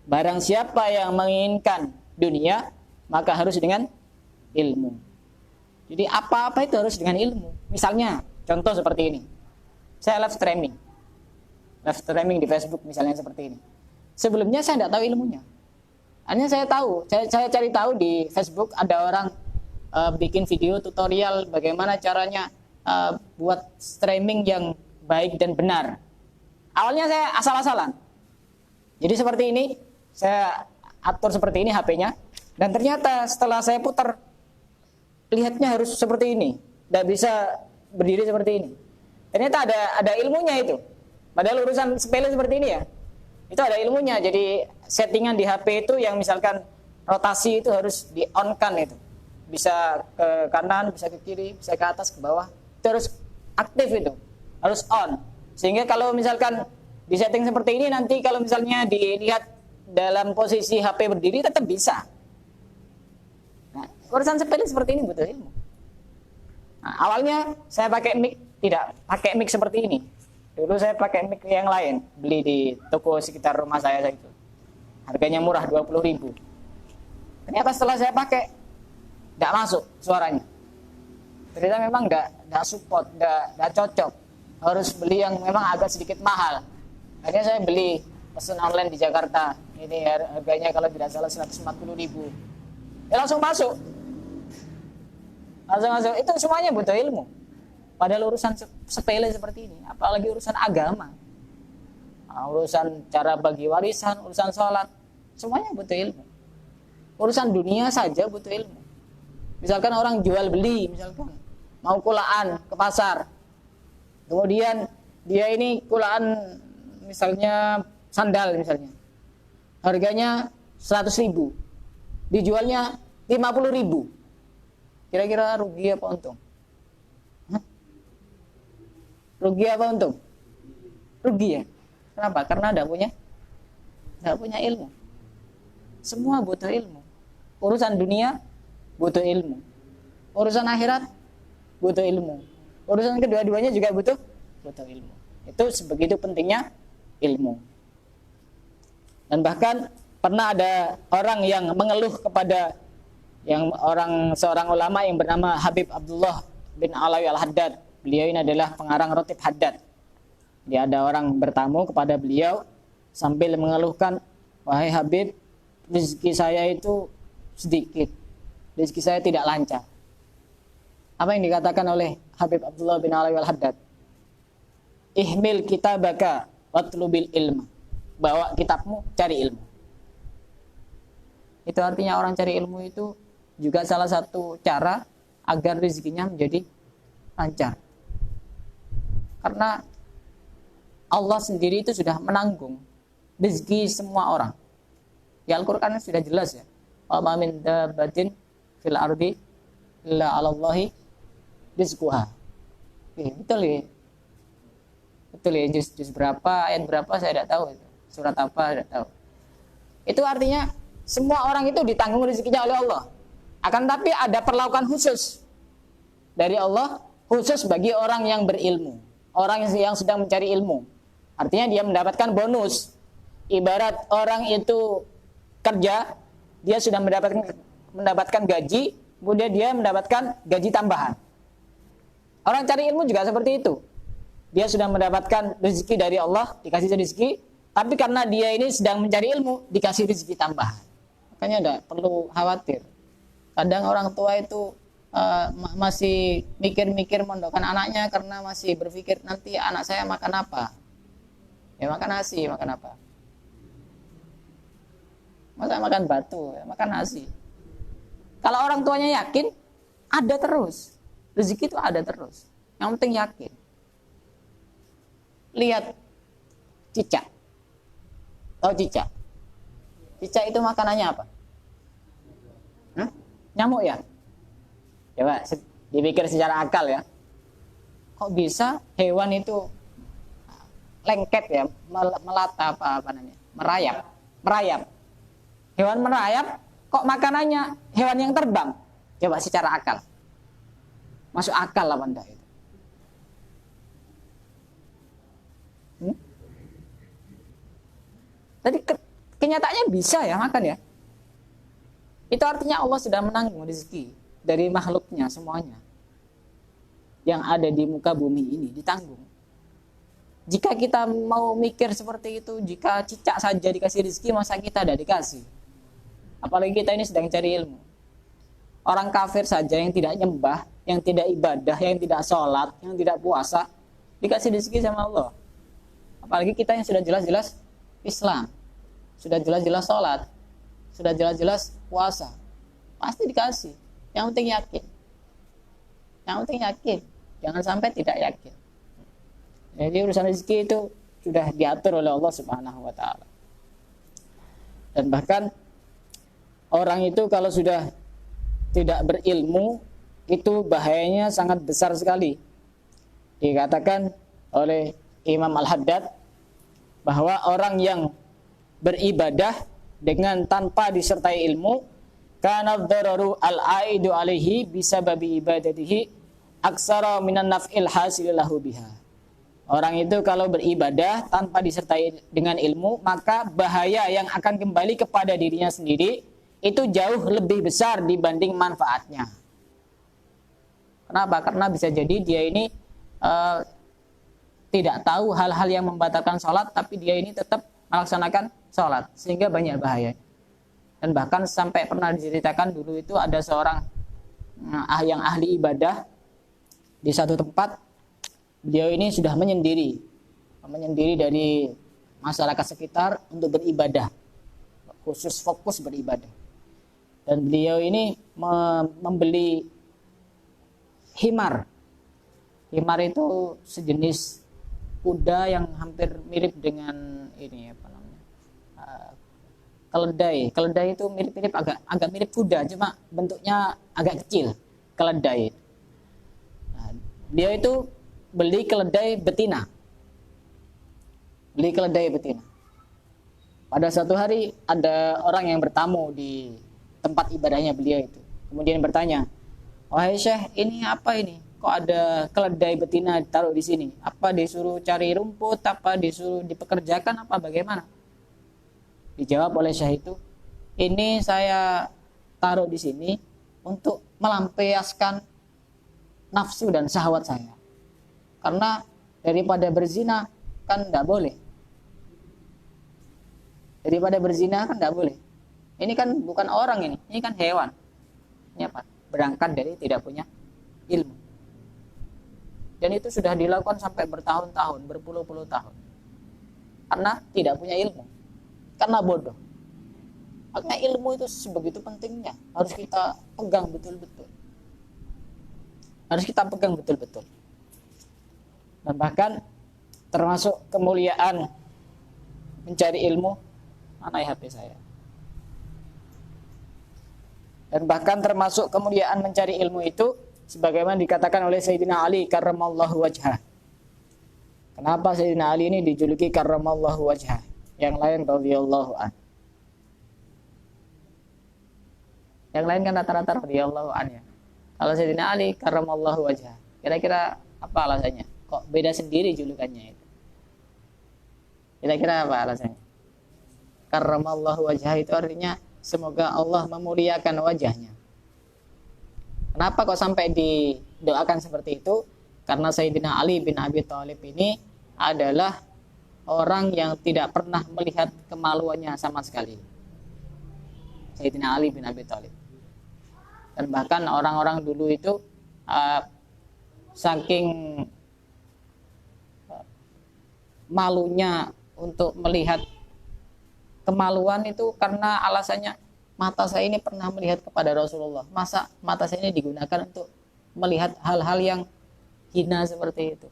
Barang siapa yang menginginkan dunia, maka harus dengan ilmu. Jadi apa-apa itu harus dengan ilmu. Misalnya, contoh seperti ini. Saya live streaming di Facebook misalnya seperti ini. Sebelumnya saya tidak tahu ilmunya. Hanya saya cari tahu di Facebook ada orang bikin video tutorial bagaimana caranya buat streaming yang baik dan benar. Awalnya saya asal-asalan. Jadi seperti ini, saya atur seperti ini HP-nya, dan ternyata setelah saya putar, lihatnya harus seperti ini, tidak bisa berdiri seperti ini. Ternyata ada ilmunya itu. Padahal urusan sepele seperti ini ya, itu ada ilmunya. Jadi settingan di HP itu yang misalkan rotasi itu harus di-on-kan itu. Bisa ke kanan, bisa ke kiri, bisa ke atas, ke bawah. Itu harus aktif itu, harus on. Sehingga kalau misalkan di setting seperti ini, nanti kalau misalnya dilihat dalam posisi HP berdiri tetap bisa. Nah, urusan sepele seperti ini butuh ilmu. Nah, awalnya saya pakai mic, tidak pakai mic seperti ini. Dulu saya pakai mic yang lain, beli di toko sekitar rumah saya itu. Harganya murah, 20.000. Ternyata setelah saya pakai, tidak masuk suaranya. Ternyata memang tidak support, tidak cocok. Harus beli yang memang agak sedikit mahal. Akhirnya saya beli, pesan online di Jakarta. Ini harganya kalau tidak salah 140.000. Ya langsung masuk. Langsung masuk. Itu semuanya butuh ilmu. Padahal urusan sepele seperti ini, apalagi urusan agama, urusan cara bagi warisan, urusan sholat, semuanya butuh ilmu. Urusan dunia saja butuh ilmu. Misalkan orang jual beli, misalkan mau kulaan ke pasar, kemudian dia ini kulaan misalnya sandal misalnya, harganya 100.000, dijualnya 50.000, kira-kira rugi apa untung? Rugi apa untung? Rugi ya. Kenapa? Karena tidak punya ilmu. Semua butuh ilmu. Urusan dunia butuh ilmu. Urusan akhirat butuh ilmu. Urusan kedua-duanya juga butuh ilmu. Itu sebegitu pentingnya ilmu. Dan bahkan pernah ada orang yang mengeluh kepada seorang ulama yang bernama Habib Abdullah bin Alawi Al-Haddad. Beliau ini adalah pengarang Rotib Haddad. Dia ada orang bertamu kepada beliau sambil mengeluhkan, wahai Habib, rezeki saya itu sedikit, rezeki saya tidak lancar. Apa yang dikatakan oleh Habib Abdullah bin Alawi Al-Haddad? Ihmil kitabaka watlubil ilma. Bawa kitabmu, cari ilmu. Itu artinya orang cari ilmu itu juga salah satu cara agar rezekinya menjadi lancar. Karena Allah sendiri itu sudah menanggung rezeki semua orang. Di Al-Quran sudah jelas ya. Wa ma min dabbatin fil ardi illa 'alallahi rizquha. Betul ya. Betul ya, juz berapa, ayat berapa saya tidak tahu itu. Surat apa saya tidak tahu. Itu artinya semua orang itu ditanggung rezekinya oleh Allah. Akan tapi ada perlakuan khusus dari Allah, khusus bagi orang yang berilmu, orang yang sedang mencari ilmu. Artinya dia mendapatkan bonus. Ibarat orang itu kerja, dia sudah mendapatkan gaji, kemudian dia mendapatkan gaji tambahan. Orang cari ilmu juga seperti itu. Dia sudah mendapatkan rezeki dari Allah, dikasih rezeki, tapi karena dia ini sedang mencari ilmu, dikasih rezeki tambahan. Makanya tidak perlu khawatir. Kadang orang tua itu masih mikir-mikir mondokkan anaknya karena masih berpikir nanti anak saya makan apa. Ya makan nasi, makan apa? Masa makan batu, ya makan nasi. Kalau orang tuanya yakin, ada terus. Rezeki itu ada terus. Yang penting yakin. Lihat cicak. Tahu cicak? Cicak itu makanannya apa? Nyamuk ya? Coba dipikir secara akal ya. Kok bisa hewan itu lengket ya, melata apa namanya? Merayap. Hewan merayap, kok makanannya hewan yang terbang? Coba secara akal. Masuk akal apa enggak itu? Jadi kenyataannya bisa ya makan ya. Itu artinya Allah sudah menanggung rezeki dari makhluknya semuanya. Yang ada di muka bumi ini ditanggung. Jika kita mau mikir seperti itu, jika cicak saja dikasih rezeki, masa kita tidak dikasih? Apalagi kita ini sedang cari ilmu. Orang kafir saja yang tidak nyembah, yang tidak ibadah, yang tidak sholat, yang tidak puasa, dikasih rezeki sama Allah. Apalagi kita yang sudah jelas-jelas Islam, sudah jelas-jelas sholat, sudah jelas-jelas puasa, pasti dikasih. Yang penting yakin. Yang penting yakin, jangan sampai tidak yakin. Jadi urusan rezeki itu sudah diatur oleh Allah Subhanahu wa taala. Dan bahkan orang itu kalau sudah tidak berilmu, itu bahayanya sangat besar sekali. Dikatakan oleh Imam Al-Haddad bahwa orang yang beribadah dengan tanpa disertai ilmu, kana dzararu al-aidu alaihi bisababi ibadatihi aksara minan naf'il hasil lahu biha. Orang itu kalau beribadah tanpa disertai dengan ilmu, maka bahaya yang akan kembali kepada dirinya sendiri itu jauh lebih besar dibanding manfaatnya. Kenapa? Karena bisa jadi dia ini tidak tahu hal-hal yang membatalkan sholat, tapi dia ini tetap melaksanakan sholat, sehingga banyak bahaya. Dan bahkan sampai pernah diceritakan dulu itu ada seorang yang ahli ibadah di satu tempat. Beliau ini sudah menyendiri dari masyarakat sekitar untuk beribadah, khusus fokus beribadah. Dan beliau ini membeli himar. Himar itu sejenis kuda yang hampir mirip dengan ini apa namanya, keledai. Keledai itu mirip-mirip, agak mirip kuda, cuma bentuknya agak kecil. Keledai. Nah, beliau itu beli keledai betina. Pada suatu hari ada orang yang bertamu di tempat ibadahnya beliau itu. Kemudian bertanya, "Wahai Syekh, ini apa ini? Kok ada keledai betina ditaruh di sini? Apa disuruh cari rumput? Apa disuruh dipekerjakan? Apa bagaimana?" Dijawab oleh Syekh itu, "Ini saya taruh di sini untuk melampiaskan nafsu dan syahwat saya. Karena daripada berzina kan tidak boleh. Ini kan bukan orang ini kan hewan. Ini apa? Berangkat dari tidak punya ilmu. Dan itu sudah dilakukan sampai bertahun-tahun, berpuluh-puluh tahun. Karena tidak punya ilmu. Karena bodoh. Makanya ilmu itu sebegitu pentingnya. Harus kita pegang betul-betul. Dan bahkan termasuk kemuliaan mencari ilmu, mana HP saya? Dan bahkan termasuk kemuliaan mencari ilmu itu sebagaimana dikatakan oleh Sayyidina Ali karramallahu wajhah. Kenapa Sayyidina Ali ini dijuluki karramallahu wajhah? Yang lain radhiyallahu an. Yang lain kan rata-rata radhiyallahu an ya. Kalau Sayyidina Ali karramallahu wajhah, kira-kira apa alasannya? Kok beda sendiri julukannya itu? Kira-kira apa alasannya? Karramallahu wajhah itu artinya semoga Allah memuliakan wajahnya. Kenapa kok sampai didoakan seperti itu? Karena Sayyidina Ali bin Abi Thalib ini adalah orang yang tidak pernah melihat kemaluannya sama sekali. Sayyidina Ali bin Abi Thalib. Dan bahkan orang-orang dulu itu saking malunya untuk melihat kemaluan itu karena alasannya mata saya ini pernah melihat kepada Rasulullah. Masa mata saya ini digunakan untuk melihat hal-hal yang hina seperti itu?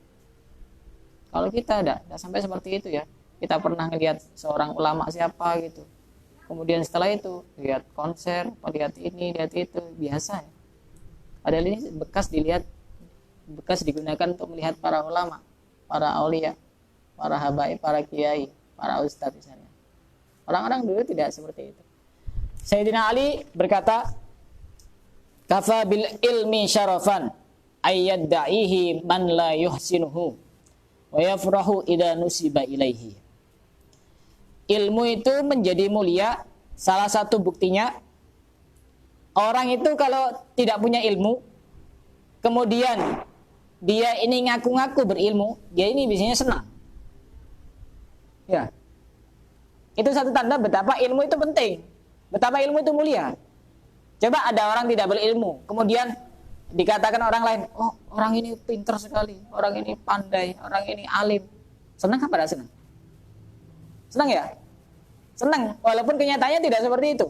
Kalau kita tidak sampai seperti itu ya. Kita pernah melihat seorang ulama siapa gitu. Kemudian setelah itu lihat konser, lihat ini, lihat itu, biasa ya. Padahal ini bekas digunakan untuk melihat para ulama, para aulia, para habaib, para kiai, para ustadz misalnya. Orang-orang dulu tidak seperti itu. Sayyidina Ali berkata, "Kafa bil ilmi syarafan ayyadda'ihi man la yuhsinuhu wa yafrahu idza nusiba ilaihi." Ilmu itu menjadi mulia. Salah satu buktinya, orang itu kalau tidak punya ilmu, kemudian dia ini ngaku-ngaku berilmu, dia ini biasanya senang. Ya. Itu satu tanda betapa ilmu itu penting. betapa ilmu itu mulia. Coba ada orang tidak berilmu, kemudian dikatakan orang lain, oh orang ini pintar sekali, orang ini pandai, orang ini alim. Senang apa tidak senang? Senang ya? Senang, walaupun kenyataannya tidak seperti itu.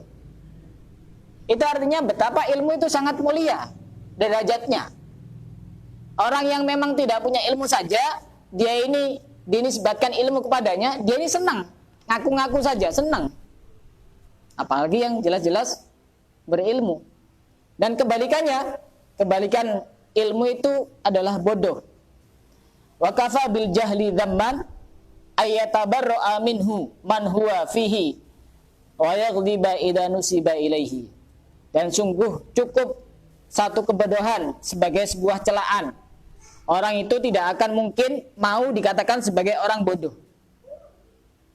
Itu artinya betapa ilmu itu sangat mulia derajatnya. Orang yang memang tidak punya ilmu saja, dia ini dinisbatkan ilmu kepadanya, dia ini senang, ngaku-ngaku saja, senang. Apalagi yang jelas-jelas berilmu. Dan kebalikannya, kebalikan ilmu itu adalah bodoh. Wa kafa bil jahli dzamman ayatabarra'a minhu man huwa fihi wa yaghdiba idza nusiba ilaihi. Dan sungguh cukup satu kebodohan sebagai sebuah celaan. Orang itu tidak akan mungkin mau dikatakan sebagai orang bodoh.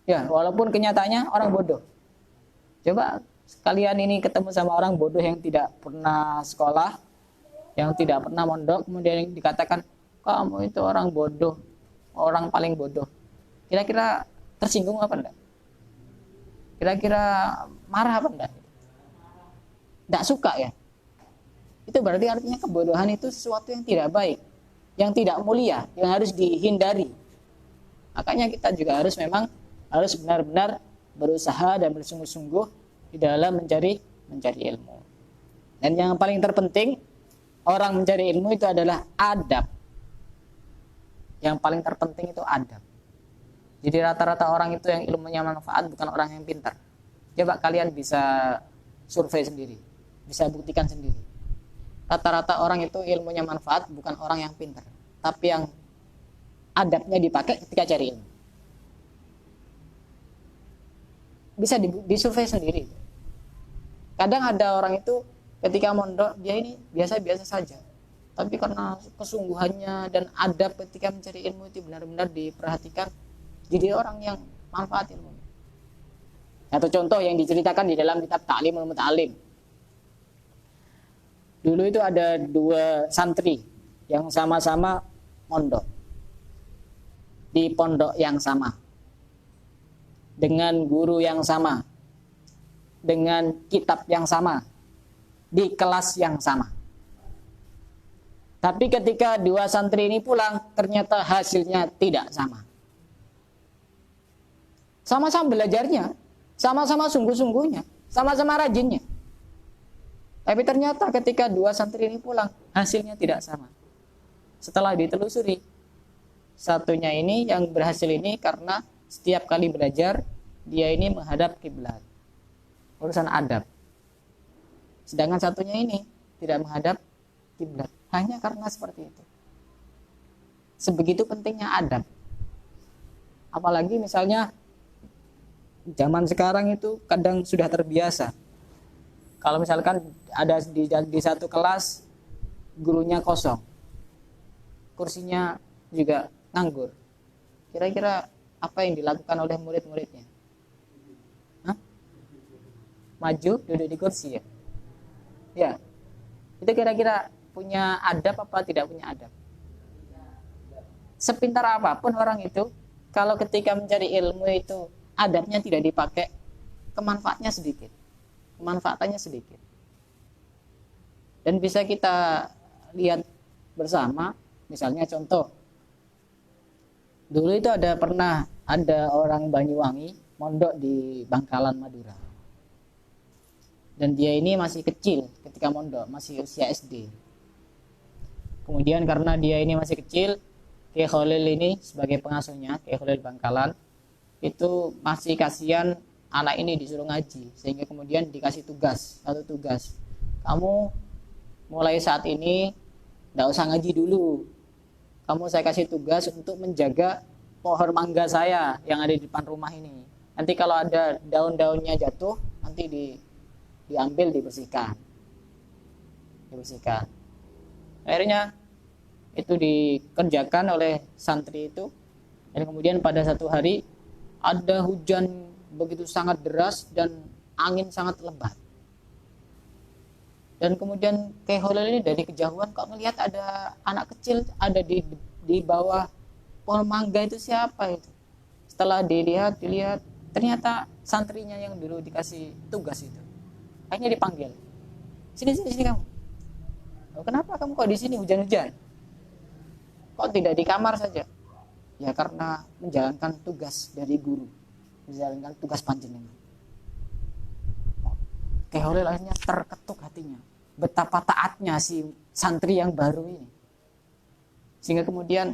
Ya, walaupun kenyataannya orang bodoh. Coba sekalian ini ketemu sama orang bodoh yang tidak pernah sekolah, yang tidak pernah mondok, kemudian dikatakan, kamu itu orang bodoh, orang paling bodoh. Kira-kira tersinggung apa enggak? Kira-kira marah apa enggak? Enggak suka ya? Itu berarti artinya kebodohan itu sesuatu yang tidak baik, yang tidak mulia, yang harus dihindari. Makanya kita juga memang harus benar-benar berusaha dan bersungguh-sungguh di dalam mencari ilmu. Dan yang paling terpenting orang mencari ilmu itu adalah adab. Yang paling terpenting itu adab. Jadi rata-rata orang itu yang ilmunya manfaat bukan orang yang pintar. Coba kalian bisa survei sendiri, bisa buktikan sendiri. Rata-rata orang itu ilmunya manfaat bukan orang yang pintar, tapi yang adabnya dipakai ketika cari ilmu. Bisa disurvei sendiri. Kadang ada orang itu ketika mondok dia ini biasa-biasa saja, tapi karena kesungguhannya dan adab ketika mencari ilmu itu benar-benar diperhatikan, jadi orang yang manfaat ilmu. Atau contoh yang diceritakan di dalam kitab Ta'limul Muta'allim. Dulu itu ada dua santri yang sama-sama mondok di pondok yang sama, dengan guru yang sama, dengan kitab yang sama, di kelas yang sama. Tapi ketika dua santri ini pulang, ternyata hasilnya tidak sama. Sama-sama belajarnya, sama-sama sungguh-sungguhnya, sama-sama rajinnya. Tapi ternyata ketika dua santri ini pulang, hasilnya tidak sama. Setelah ditelusuri, satunya ini yang berhasil ini karena setiap kali belajar, dia ini menghadap kiblat. Urusan adab. Sedangkan satunya ini tidak menghadap kiblat. Hanya karena seperti itu. Sebegitu pentingnya adab. Apalagi misalnya zaman sekarang itu kadang sudah terbiasa. Kalau misalkan ada di satu kelas gurunya kosong, kursinya juga nganggur. Kira-kira apa yang dilakukan oleh murid-muridnya? Hah? Maju duduk di kursi ya? Ya. Itu kira-kira punya adab apa tidak punya adab? Sepintar apapun orang itu, kalau ketika mencari ilmu itu adabnya tidak dipakai, kemanfaatannya sedikit. Dan bisa kita lihat bersama, misalnya contoh, dulu itu pernah ada orang Banyuwangi mondok di Bangkalan, Madura. Dan dia ini masih kecil ketika mondok, masih usia SD. Kemudian karena dia ini masih kecil, Kiai Khalil ini sebagai pengasuhnya, Kiai Khalil Bangkalan, itu masih kasihan anak ini disuruh ngaji, sehingga kemudian dikasih satu tugas. Kamu mulai saat ini tidak usah ngaji dulu. Saya kasih tugas untuk menjaga pohon mangga saya yang ada di depan rumah ini. Nanti kalau ada daun-daunnya jatuh, nanti diambil, dibersihkan. Akhirnya itu dikerjakan oleh santri itu. Dan kemudian pada satu hari ada hujan begitu sangat deras dan angin sangat lebat. Dan kemudian Kiai Khalil ini dari kejauhan kok ngelihat ada anak kecil ada di bawah pohon mangga, itu siapa itu? Setelah dilihat ternyata santrinya yang dulu dikasih tugas itu. Akhirnya dipanggil. Sini kamu. Oh, kenapa kamu kok di sini hujan-hujan? Kok tidak di kamar saja? Ya karena menjalankan tugas dari guru, menjalankan tugas panjenengan. Kyai Khalil akhirnya terketuk hatinya. Betapa taatnya si santri yang baru ini. Sehingga kemudian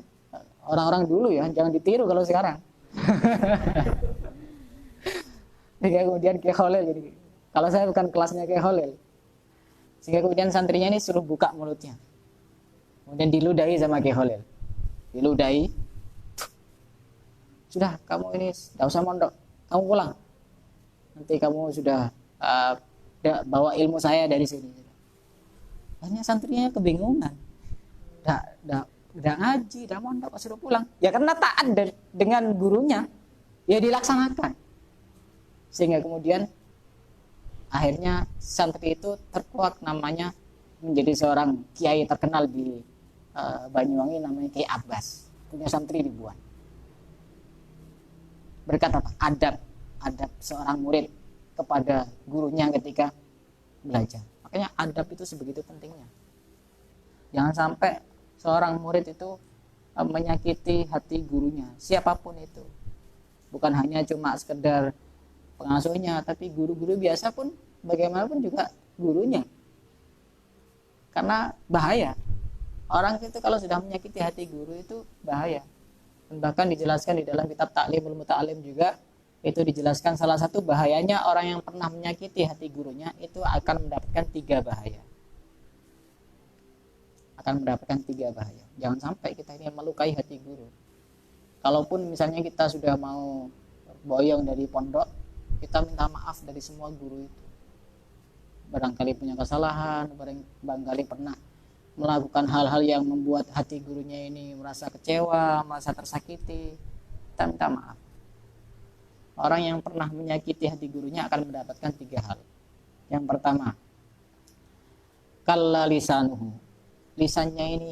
orang-orang dulu ya, jangan ditiru kalau sekarang. Sehingga kemudian Kyai Khalil jadi, kalau saya bukan kelasnya Kyai Khalil. Sehingga kemudian santrinya ini suruh buka mulutnya. Kemudian diludahi sama Kyai Khalil. Diludahi. Sudah, kamu ini tidak usah mondok. Kamu pulang. Nanti kamu sudah bawa ilmu saya dari sini. Akhirnya santrinya kebingungan. Tidak ngaji, tidak mondok, suruh pulang. Ya karena taat dengan gurunya, ya dilaksanakan. Sehingga kemudian akhirnya santri itu terkuak namanya menjadi seorang kiai terkenal di Banyuwangi, namanya Kiai Abbas. Punya santri ribuan. Berkat apa? Adab seorang murid kepada gurunya ketika belajar. Makanya adab itu sebegitu pentingnya. Jangan sampai seorang murid itu menyakiti hati gurunya, siapapun itu. Bukan hanya cuma sekedar pengasuhnya, tapi guru-guru biasa pun bagaimanapun juga gurunya. Karena bahaya. Orang itu kalau sudah menyakiti hati guru itu bahaya. Dan bahkan dijelaskan di dalam kitab Ta'limul Muta'alim juga, itu dijelaskan salah satu bahayanya orang yang pernah menyakiti hati gurunya itu akan mendapatkan 3 bahaya. Akan mendapatkan 3 bahaya. Jangan sampai kita ini melukai hati guru. Kalaupun misalnya kita sudah mau boyong dari pondok, kita minta maaf dari semua guru itu. Barangkali punya kesalahan, barangkali pernah melakukan hal-hal yang membuat hati gurunya ini merasa kecewa, merasa tersakiti, kita minta maaf. Orang yang pernah menyakiti hati gurunya akan mendapatkan 3 hal. Yang pertama, kalla lisanuhu. Lisannya ini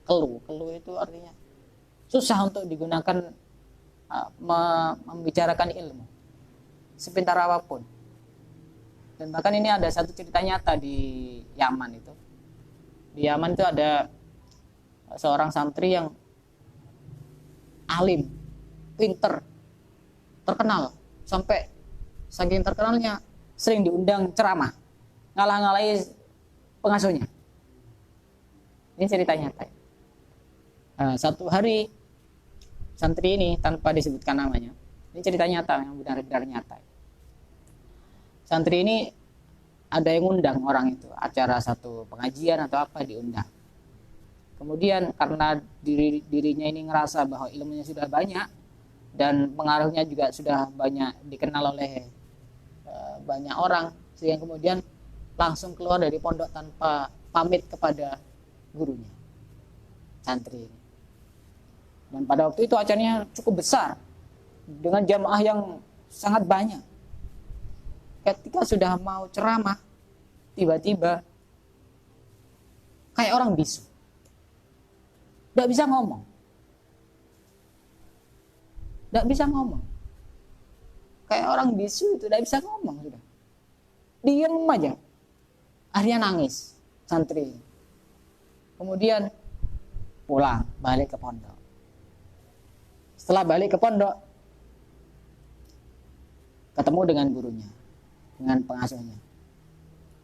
keluh. Keluh itu artinya susah untuk digunakan membicarakan ilmu, sepintar apapun. Dan bahkan ini ada satu cerita nyata di Yaman itu. Di Yaman itu ada seorang santri yang alim, pinter, terkenal, sampai saking terkenalnya sering diundang ceramah, ngalah-ngalahi pengasuhnya. Ini cerita nyata. Satu hari santri ini, tanpa disebutkan namanya, ini cerita nyata yang benar-benar nyata. Santri ini ada yang undang orang itu, acara satu pengajian atau apa diundang. Kemudian karena dirinya ini ngerasa bahwa ilmunya sudah banyak dan pengaruhnya juga sudah banyak dikenal oleh banyak orang, sehingga kemudian langsung keluar dari pondok tanpa pamit kepada gurunya, santri ini. Dan pada waktu itu acaranya cukup besar dengan jamaah yang sangat banyak. Ketika sudah mau ceramah, tiba-tiba kayak orang bisu, tidak bisa ngomong, kayak orang bisu itu tidak bisa ngomong, sudah diam aja. Akhirnya nangis santri. Kemudian pulang balik ke pondok. Setelah balik ke pondok, ketemu dengan gurunya, dengan pengasuhnya.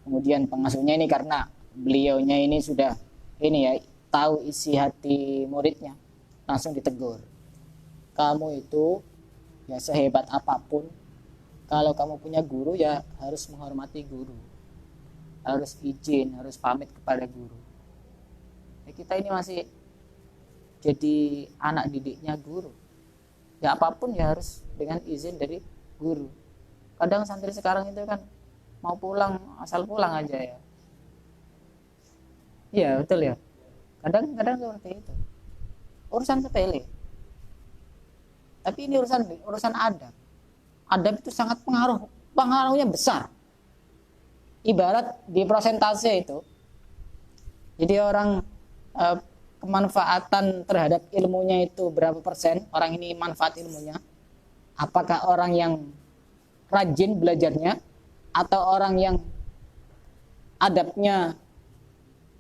Kemudian pengasuhnya ini karena beliaunya ini sudah tahu isi hati muridnya, langsung ditegur. Kamu itu ya sehebat apapun, kalau kamu punya guru ya harus menghormati guru, harus izin, harus pamit kepada guru. Ya, kita ini masih jadi anak didiknya guru. Ya apapun ya harus dengan izin dari guru. Kadang santri sekarang itu kan mau pulang asal pulang aja ya. Iya betul ya. Kadang seperti itu. Urusan sepele. Tapi ini urusan adab. Adab itu sangat pengaruhnya besar. Ibarat di persentase itu. Jadi orang kemanfaatan terhadap ilmunya itu berapa persen? Orang ini manfaat ilmunya. Apakah orang yang rajin belajarnya atau orang yang adabnya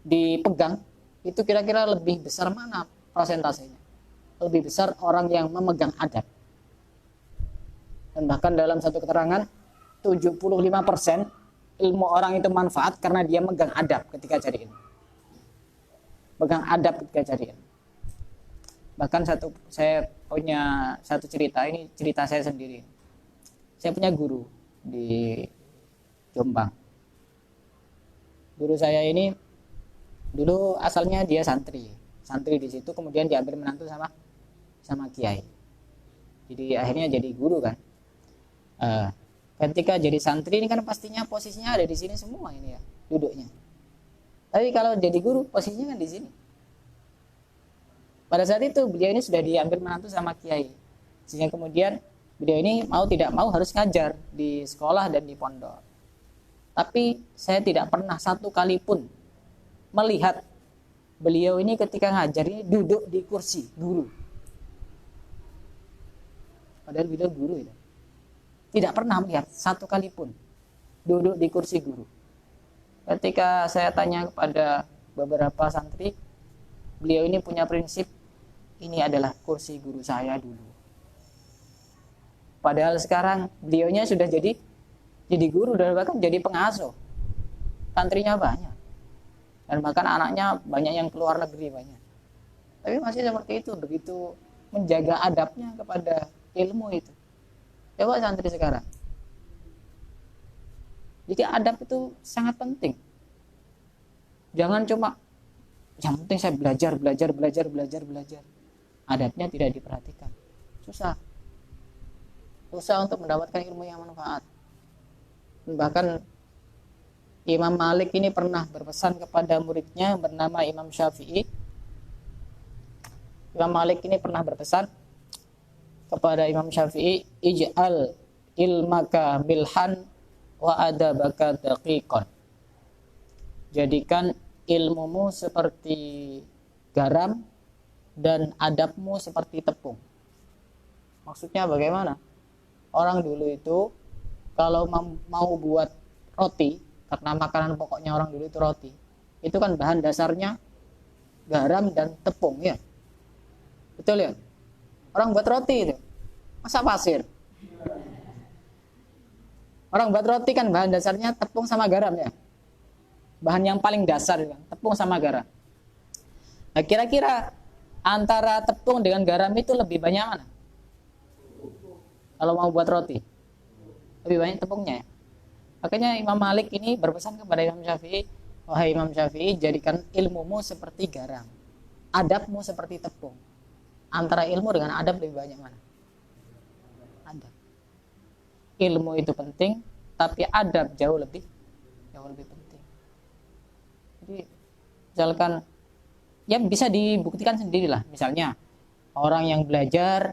dipegang, itu kira-kira lebih besar mana persentasenya? Lebih besar orang yang memegang adab. Dan bahkan dalam satu keterangan 75% ilmu orang itu manfaat karena dia megang adab ketika cari ilmu. Pegang adab ketika cari ilmu. Bahkan saya punya satu cerita, ini cerita saya sendiri. Saya punya guru di Jombang. Guru saya ini dulu asalnya dia santri di situ, kemudian diambil menantu sama kiai. Jadi akhirnya jadi guru kan. Ketika jadi santri ini kan pastinya posisinya ada di sini semua ini ya duduknya. Tapi kalau jadi guru posisinya kan di sini. Pada saat itu beliau ini sudah diambil menantu sama kiai, sehingga kemudian beliau ini mau tidak mau harus ngajar di sekolah dan di pondok. Tapi saya tidak pernah satu kali pun melihat beliau ini ketika ngajar ini duduk di kursi guru. Padahal beliau guru itu. Tidak pernah melihat satu kali pun duduk di kursi guru. Ketika saya tanya kepada beberapa santri, beliau ini punya prinsip, ini adalah kursi guru saya dulu. Padahal sekarang beliaunya sudah jadi guru dan bahkan jadi pengasuh. Santrinya banyak. Dan bahkan anaknya banyak yang keluar negeri banyak. Tapi masih seperti itu, begitu menjaga adabnya kepada ilmu itu. Coba santri sekarang. Jadi adab itu sangat penting. Jangan cuma yang penting saya belajar. Adabnya tidak diperhatikan. Susah untuk mendapatkan ilmu yang manfaat. Bahkan Imam Malik ini pernah berpesan kepada muridnya bernama Imam Syafi'i. Imam Malik ini pernah berpesan kepada Imam Syafi'i, ij'al ilmaka milhan wa adabaka daqiqan. Jadikan ilmumu seperti garam dan adabmu seperti tepung. Maksudnya bagaimana? Orang dulu itu kalau mau buat roti, karena makanan pokoknya orang dulu itu roti, itu kan bahan dasarnya garam dan tepung ya. Betul ya? Orang buat roti itu masa pasir? Orang buat roti kan bahan dasarnya tepung sama garam ya. Bahan yang paling dasar kan, tepung sama garam. Nah, kira-kira antara tepung dengan garam itu lebih banyak mana? Kalau mau buat roti, lebih banyak tepungnya ya. Makanya Imam Malik ini berpesan kepada Imam Syafi'i, wahai Imam Syafi'i, jadikan ilmumu seperti garam, adabmu seperti tepung. Antara ilmu dengan adab lebih banyak mana? Adab. Ilmu itu penting, tapi adab jauh lebih penting. Jadi misalkan ya bisa dibuktikan sendirilah. Misalnya orang yang belajar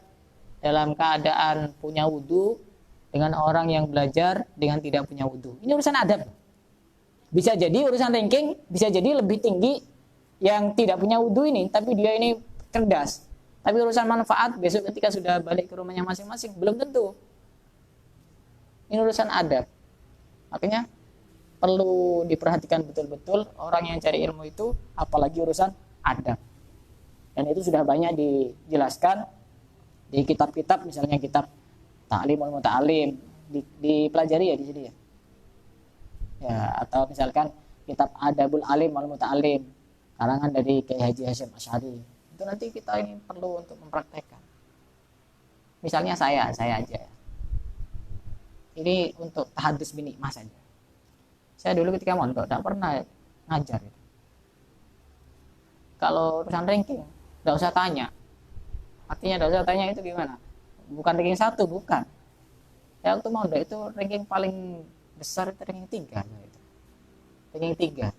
dalam keadaan punya wudu dengan orang yang belajar dengan tidak punya wudu. Ini urusan adab. Bisa jadi urusan ranking, bisa jadi lebih tinggi yang tidak punya wudu ini, tapi dia ini cerdas. Tapi urusan manfaat besok ketika sudah balik ke rumahnya masing-masing belum tentu. Ini urusan adab. Makanya perlu diperhatikan betul-betul orang yang cari ilmu itu, apalagi urusan adab. Dan itu sudah banyak dijelaskan di kitab-kitab, misalnya kitab Ta'limul Muta'alim, dipelajari ya di sini ya. Ya, atau misalkan kitab Adabul Alim wal Muta'alim, karangan dari Kiai Haji Hasyim Asy'ari. Itu nanti kita ini perlu untuk mempraktekkan. Misalnya saya aja. Ini untuk tahadus bin nikmah saja. Saya dulu ketika mondok tidak pernah ngajar. Kalau urusan ranking, tidak usah tanya. Artinya tidak usah tanya itu gimana? Bukan ranking 1, bukan. Ya waktu mondok itu ranking paling besar itu ranking 3. Ranking 3.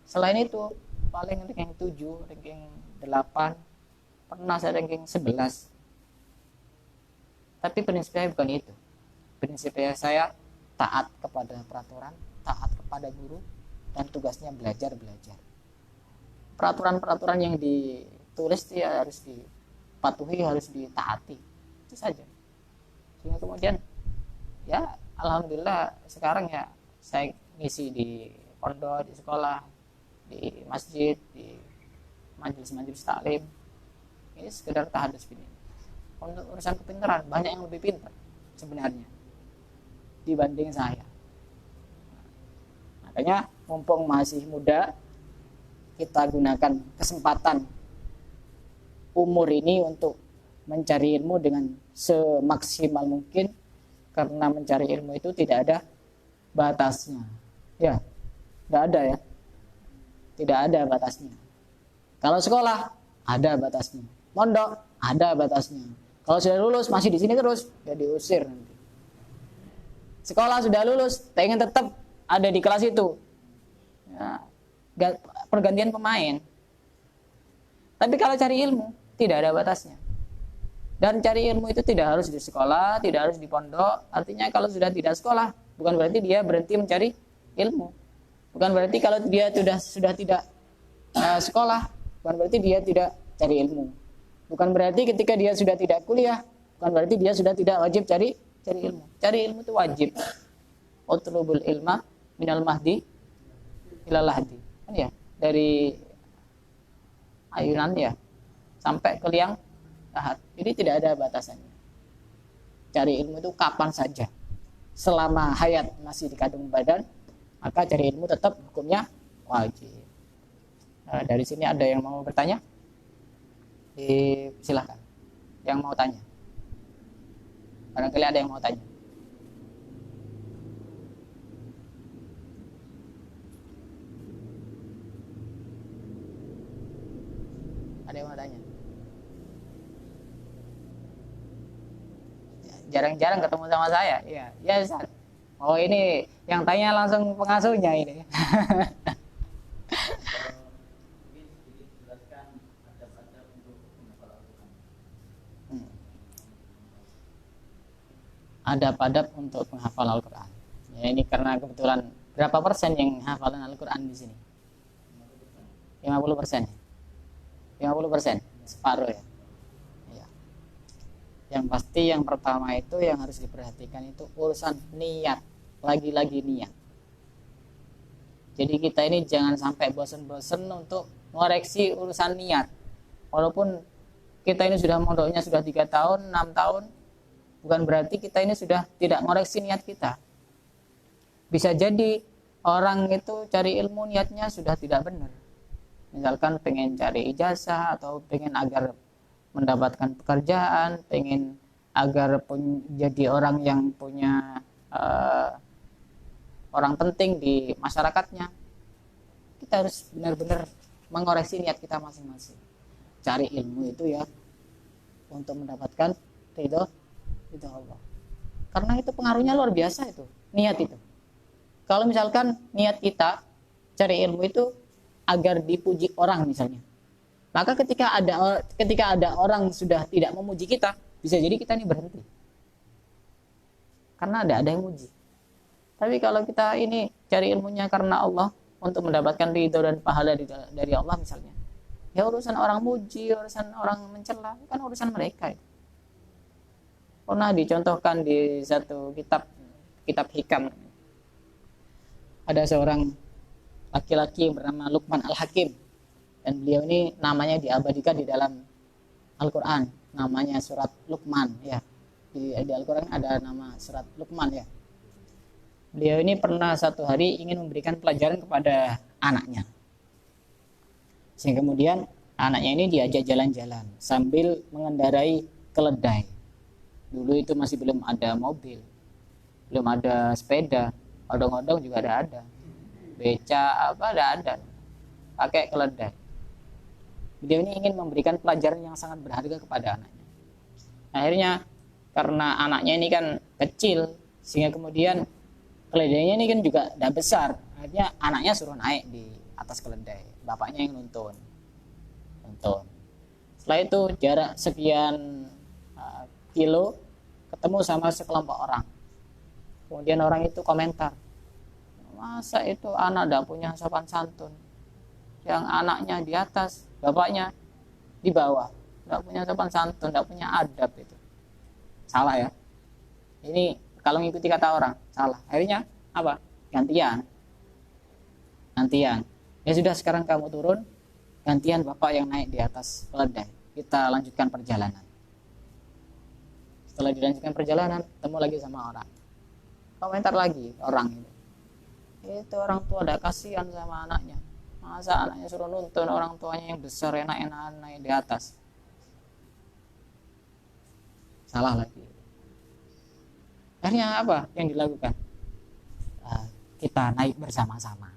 Selain itu paling ranking 7, ranking 8. Pernah saya ranking 11. Tapi prinsipnya bukan itu. Prinsipnya saya taat kepada peraturan, taat kepada guru, dan tugasnya belajar. Peraturan-peraturan yang ditulis ya harus dipatuhi, harus ditaati. Itu saja. Sehingga kemudian ya alhamdulillah sekarang ya saya ngisi di pondok, di sekolah, di masjid, di majelis-majelis taklim. Ini sekedar tahadus ini. Untuk urusan kepintaran banyak yang lebih pintar sebenarnya dibanding saya. Makanya mumpung masih muda, kita gunakan kesempatan umur ini untuk mencari ilmu dengan semaksimal mungkin, karena mencari ilmu itu tidak ada batasnya. Ya, tidak ada ya. Tidak ada batasnya. Kalau sekolah ada batasnya. Mondok ada batasnya. Kalau sudah lulus masih di sini terus, ya diusir nanti. Sekolah sudah lulus, pengen tetap ada di kelas itu. Ya, pergantian pemain. Tapi kalau cari ilmu tidak ada batasnya. Dan cari ilmu itu tidak harus di sekolah, tidak harus di pondok. Artinya kalau sudah tidak sekolah, bukan berarti dia berhenti mencari ilmu. Bukan berarti kalau dia sudah tidak sekolah, bukan berarti dia tidak cari ilmu. Bukan berarti ketika dia sudah tidak kuliah, bukan berarti dia sudah tidak wajib cari ilmu. Cari ilmu itu wajib. Utlubul ilma minal mahdi ilal lahdi. Kan ya, dari ayunan ya sampai ke liang lahat. Jadi tidak ada batasannya. Cari ilmu itu kapan saja. Selama hayat masih di kandung badan, maka cari ilmu tetap hukumnya wajib. Nah, dari sini ada yang mau bertanya? Silakan. Yang mau tanya. Barangkali ada yang mau tanya. Ada yang mau tanya? Jarang-jarang ketemu sama saya. Iya, ya Ustaz. Oh, ini yang tanya langsung pengasuhnya ini. Adab-adab untuk penghafal Al-Quran. Ya, ini karena kebetulan berapa persen yang hafalan Al-Quran di sini? 50%. 50%, separuh ya. Ya. Yang pasti yang pertama itu yang harus diperhatikan itu urusan niat, lagi-lagi niat. Jadi kita ini jangan sampai bosan-bosan untuk mengoreksi urusan niat. Walaupun kita ini sudah mondoknya sudah 3 tahun, 6 tahun, bukan berarti kita ini sudah tidak mengoreksi niat kita. Bisa jadi orang itu cari ilmu niatnya sudah tidak benar. Misalkan pengen cari ijazah atau pengen agar mendapatkan pekerjaan, pengen agar jadi orang yang punya orang penting di masyarakatnya. Kita harus benar-benar mengoreksi niat kita masing-masing. Cari ilmu itu ya untuk mendapatkan ridho Allah. Karena itu pengaruhnya luar biasa itu, niat itu. Kalau misalkan niat kita cari ilmu itu agar dipuji orang misalnya, maka ketika ada orang sudah tidak memuji kita, bisa jadi kita ini berhenti. Karena ada yang muji. Tapi kalau kita ini cari ilmunya karena Allah untuk mendapatkan ridho dan pahala dari Allah misalnya, ya urusan orang muji, urusan orang mencela, kan urusan mereka itu. Pernah dicontohkan di satu kitab hikam. Ada seorang laki-laki yang bernama Luqman Al-Hakim, dan beliau ini namanya diabadikan di dalam Al-Quran, namanya surat Luqman ya. Di Al-Quran ada nama surat Luqman ya. Beliau ini pernah satu hari ingin memberikan pelajaran kepada anaknya, sehingga kemudian anaknya ini diajak jalan-jalan sambil mengendarai keledai. Dulu itu masih belum ada mobil, belum ada sepeda, odong-odong juga ada, beca apa ada, pakai keledai. Beliau ini ingin memberikan pelajaran yang sangat berharga kepada anaknya. Akhirnya karena anaknya ini kan kecil, sehingga kemudian keledainya ini kan juga udah besar. Akhirnya anaknya suruh naik di atas keledai, bapaknya yang nuntun. Setelah itu jarak sekian kilo ketemu sama sekelompok orang. Kemudian orang itu komentar, masa itu anak tidak punya sopan santun, yang anaknya di atas, bapaknya di bawah, tidak punya sopan santun, tidak punya adab. Itu salah ya. Ini kalau mengikuti kata orang, Salah. Akhirnya apa? Gantian. Ya sudah, sekarang kamu turun, gantian bapak yang naik di atas keledai. Kita lanjutkan perjalanan. Setelah dilanjutkan perjalanan, ketemu lagi sama orang. Komentar lagi orang itu orang tua ada kasihan sama anaknya. Masa anaknya suruh nuntun orang tuanya yang besar enak-enakan naik di atas. Salah lagi. Akhirnya apa yang dilakukan? Kita naik bersama-sama.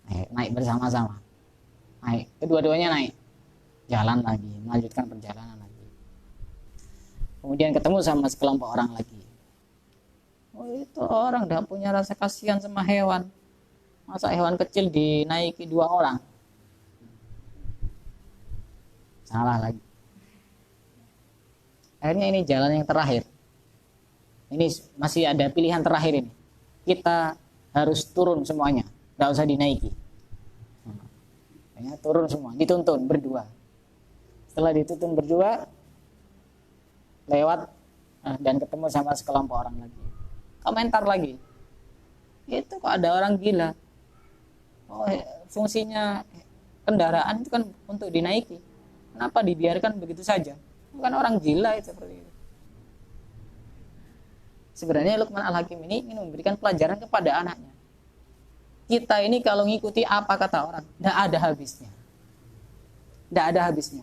Naik bersama-sama. Naik, kedua-duanya naik. Jalan lagi, melanjutkan perjalanan lagi. Kemudian ketemu sama sekelompok orang lagi. Oh, itu orang tidak punya rasa kasihan sama hewan. Masa hewan kecil dinaiki 2 orang? Salah lagi. Akhirnya ini jalan yang terakhir. Ini masih ada pilihan terakhir ini. Kita harus turun semuanya, nggak usah dinaiki. Turun semua, dituntun berdua. Setelah dituntun berdua, lewat dan ketemu sama sekelompok orang lagi. Komentar lagi. Itu kok ada orang gila. Oh, fungsinya kendaraan itu kan untuk dinaiki. Kenapa dibiarkan begitu saja? Bukan orang gila itu seperti itu. Sebenarnya Luqman Al-Hakim ini ingin memberikan pelajaran kepada anaknya. Kita ini kalau ngikuti apa kata orang, tidak ada habisnya. Tidak ada habisnya.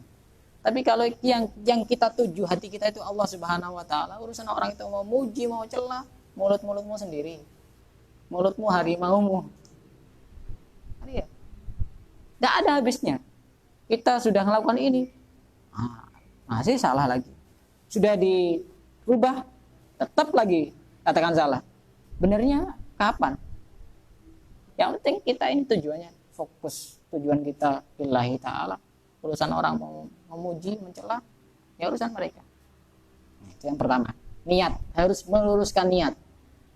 Tapi kalau yang kita tuju hati kita itu Allah Subhanahu wa taala, urusan orang itu mau muji, mau celah, mulut-mulutmu sendiri. Mulutmu harimaumu. Iya. Tidak ada habisnya. Kita sudah melakukan ini, masih salah lagi. Sudah dirubah, tetap lagi katakan salah. Benarnya kapan? Yang penting kita ini tujuannya fokus. Tujuan kita lillahi ta'ala. Urusan orang mau memuji, mencela, ya urusan mereka. Itu yang pertama. Niat, harus meluruskan niat.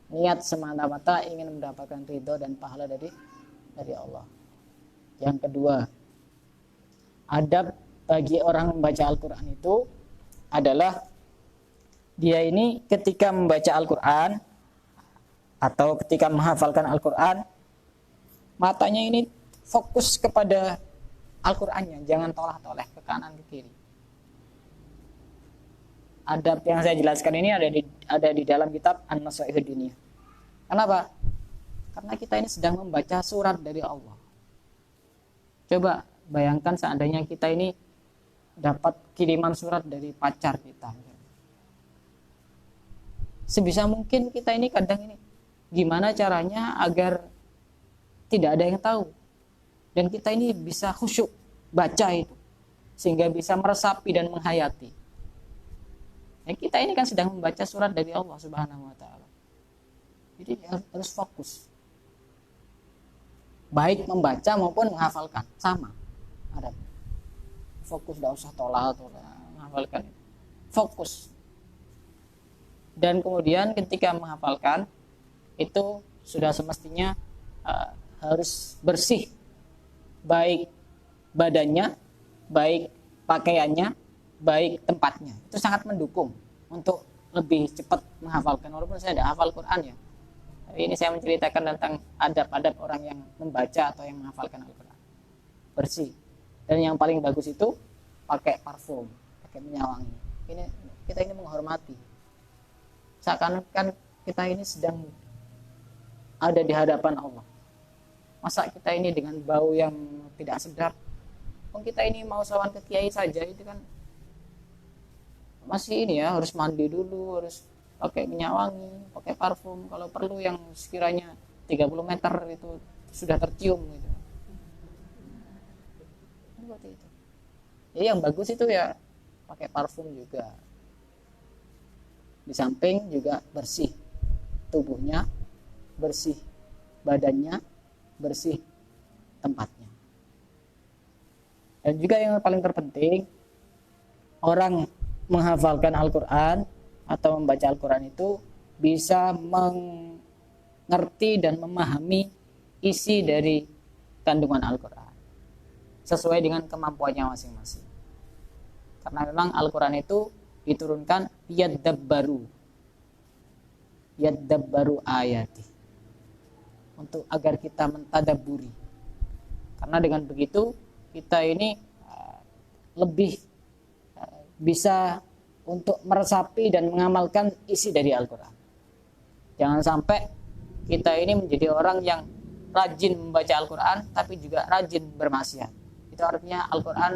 Niat semata-mata ingin mendapatkan ridho dan pahala dari Allah. Yang kedua, adab bagi orang membaca Al-Quran itu adalah dia ini ketika membaca Al-Quran atau ketika menghafalkan Al-Quran, matanya ini fokus kepada Al-Qurannya, jangan toleh-toleh ke kanan ke kiri. Adab yang saya jelaskan ini ada di dalam kitab An-Nasaihud Diniyah. Kenapa? Karena kita ini sedang membaca surat dari Allah. Coba bayangkan seandainya kita ini dapat kiriman surat dari pacar kita. Sebisa mungkin kita ini kadang ini gimana caranya agar tidak ada yang tahu. Dan kita ini bisa khusyuk baca itu. Sehingga bisa meresapi dan menghayati. Nah, kita ini kan sedang membaca surat dari Allah Subhanahu wa taala. Jadi harus fokus. Baik membaca maupun menghafalkan. Sama. Ada. Fokus, tidak usah tolak menghafalkan. Fokus. Dan kemudian ketika menghafalkan itu sudah semestinya harus bersih, baik badannya, baik pakaiannya, baik tempatnya. Itu sangat mendukung untuk lebih cepat menghafalkan. Walaupun saya tidak hafal Quran ya, tapi ini saya menceritakan tentang adab-adab orang yang membaca atau yang menghafalkan Al-Quran. Bersih. Dan yang paling bagus itu pakai parfum, pakai minyak wangi. Kita ini menghormati. Seakan-akan kita ini sedang ada di hadapan Allah. Masa kita ini dengan bau yang tidak sedap? Kita ini mau sawan ke kiai saja itu kan masih ini ya, harus mandi dulu, harus pakai minyak wangi, pakai parfum. Kalau perlu yang sekiranya 30 meter itu sudah tercium gitu. Seperti itu. Jadi yang bagus itu ya pakai parfum juga. Di samping juga bersih tubuhnya, bersih badannya, bersih tempatnya. Dan juga yang paling terpenting, orang menghafalkan Al-Quran atau membaca Al-Quran itu bisa mengerti dan memahami isi dari kandungan Al-Quran sesuai dengan kemampuannya masing-masing. Karena memang Al-Quran itu diturunkan yadabbaru, yadabbaru ayati, untuk agar kita mentadabburi. Karena dengan begitu kita ini lebih bisa untuk meresapi dan mengamalkan isi dari Al-Quran. Jangan sampai kita ini menjadi orang yang rajin membaca Al-Quran tapi juga rajin bermaksiat. Itu artinya Al-Quran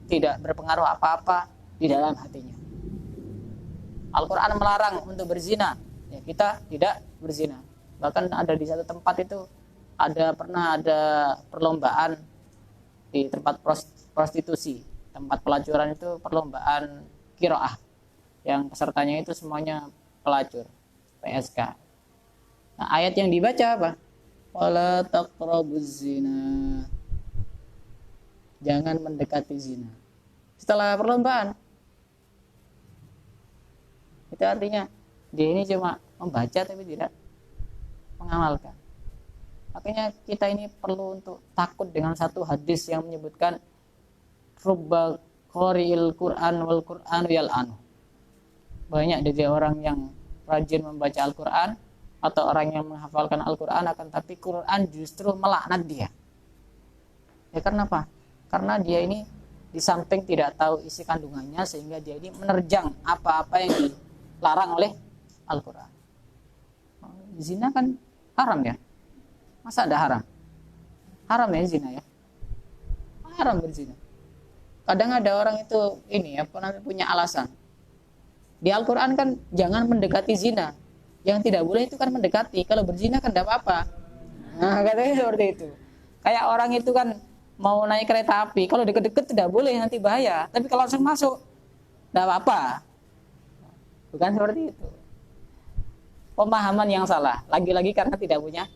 tidak berpengaruh apa-apa di dalam hatinya. Al-Quran melarang untuk berzina, ya kita tidak berzina. Bahkan ada di satu tempat itu pernah ada perlombaan di tempat prostitusi, tempat pelacuran itu perlombaan qiraah, yang pesertanya itu semuanya pelacur, PSK. Nah, ayat yang dibaca apa? Wala taqrabuz zina, jangan mendekati zina. Setelah perlombaan, itu artinya dia ini cuma membaca tapi tidak mengamalkan. Makanya kita ini perlu untuk takut dengan satu hadis yang menyebutkan rubba qari'il Qur'an wal Qur'anu yal'anu. Banyak dari orang yang rajin membaca Al-Quran atau orang yang menghafalkan Al-Quran, akan tapi Quran justru melaknat dia. Ya karena apa? Karena dia ini di samping tidak tahu isi kandungannya, sehingga dia ini menerjang apa-apa yang dilarang oleh Al-Quran. Zina kan haram ya? Masa ada haram? Haram ya zina ya? Haram berzina. Kadang ada orang itu ini ya, punya alasan. Di Al-Quran kan jangan mendekati zina. Yang tidak boleh itu kan mendekati. Kalau berzina kan tidak apa-apa. Nah katanya seperti itu. Kayak orang itu kan mau naik kereta api, kalau deket-deket tidak boleh, nanti bahaya. Tapi kalau langsung masuk tidak apa-apa. Bukan seperti itu. Pemahaman yang salah. Lagi-lagi karena tidak punya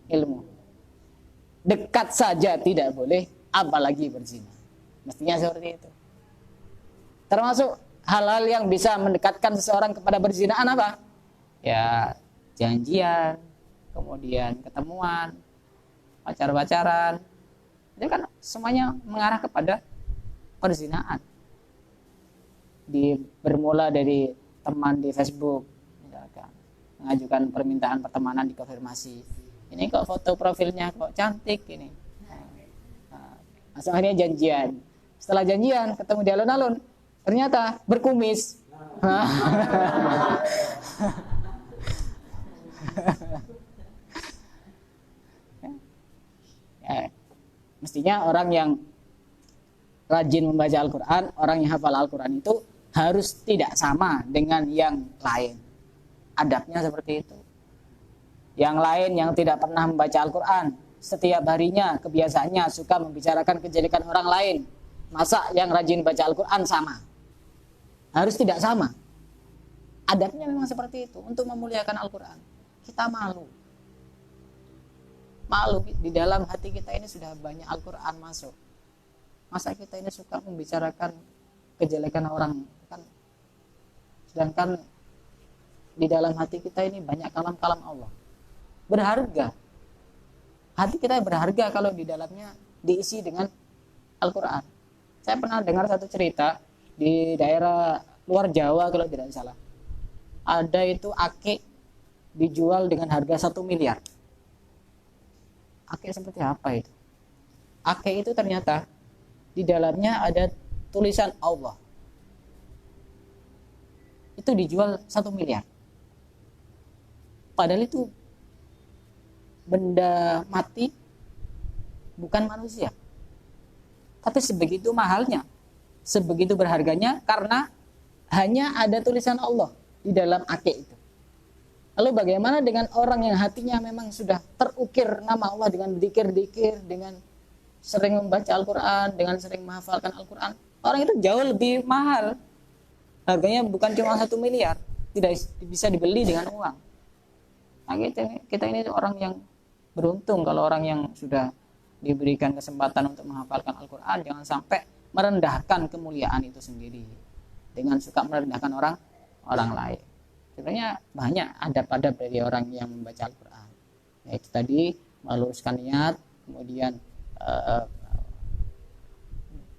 ilmu. Dekat saja tidak boleh, apalagi berzina. Mestinya seperti itu. Termasuk hal-hal yang bisa mendekatkan seseorang kepada berzinaan apa? Ya janjian, kemudian ketemuan, pacar-pacaran. Itu kan semuanya mengarah kepada perzinaan. Bermula dari teman di Facebook, misalkan mengajukan permintaan pertemanan, dikonfirmasi. Ini kok foto profilnya kok cantik ini. Nah, langsung akhirnya janjian. Setelah janjian ketemu di alun-alun, ternyata berkumis. Ya, mestinya orang yang rajin membaca Al-Quran, orang yang hafal Al-Quran itu harus tidak sama dengan yang lain. Adabnya seperti itu. Yang lain yang tidak pernah membaca Al-Quran, setiap harinya kebiasaannya suka membicarakan kejelekan orang lain. Masa yang rajin baca Al-Quran sama? Harus tidak sama. Adabnya memang seperti itu. Untuk memuliakan Al-Quran, kita malu. Malu, di dalam hati kita ini sudah banyak Al-Quran masuk. Masa kita ini suka membicarakan kejelekan orang kan? Sedangkan di dalam hati kita ini banyak kalam-kalam Allah. Berharga. Hati kita berharga kalau di dalamnya diisi dengan Al-Quran. Saya pernah dengar satu cerita di daerah luar Jawa kalau tidak salah. Ada itu akik dijual dengan harga 1 miliar. Akik seperti apa itu? Akik itu ternyata di dalamnya ada tulisan Allah. Itu dijual 1 miliar. Padahal itu benda mati, bukan manusia. Tapi sebegitu mahalnya, sebegitu berharganya, karena hanya ada tulisan Allah di dalam akik itu. Lalu bagaimana dengan orang yang hatinya memang sudah terukir nama Allah dengan dzikir-dzikir, dengan sering membaca Al-Quran, dengan sering menghafalkan Al-Quran? Orang itu jauh lebih mahal. Harganya bukan cuma 1 miliar, tidak bisa dibeli dengan uang. Nah, kita ini orang yang beruntung kalau orang yang sudah diberikan kesempatan untuk menghafalkan Al-Quran, jangan sampai merendahkan kemuliaan itu sendiri dengan suka merendahkan orang lain. Sebenarnya banyak adab-adab dari orang yang membaca Al-Quran. Yaitu tadi meluruskan niat, kemudian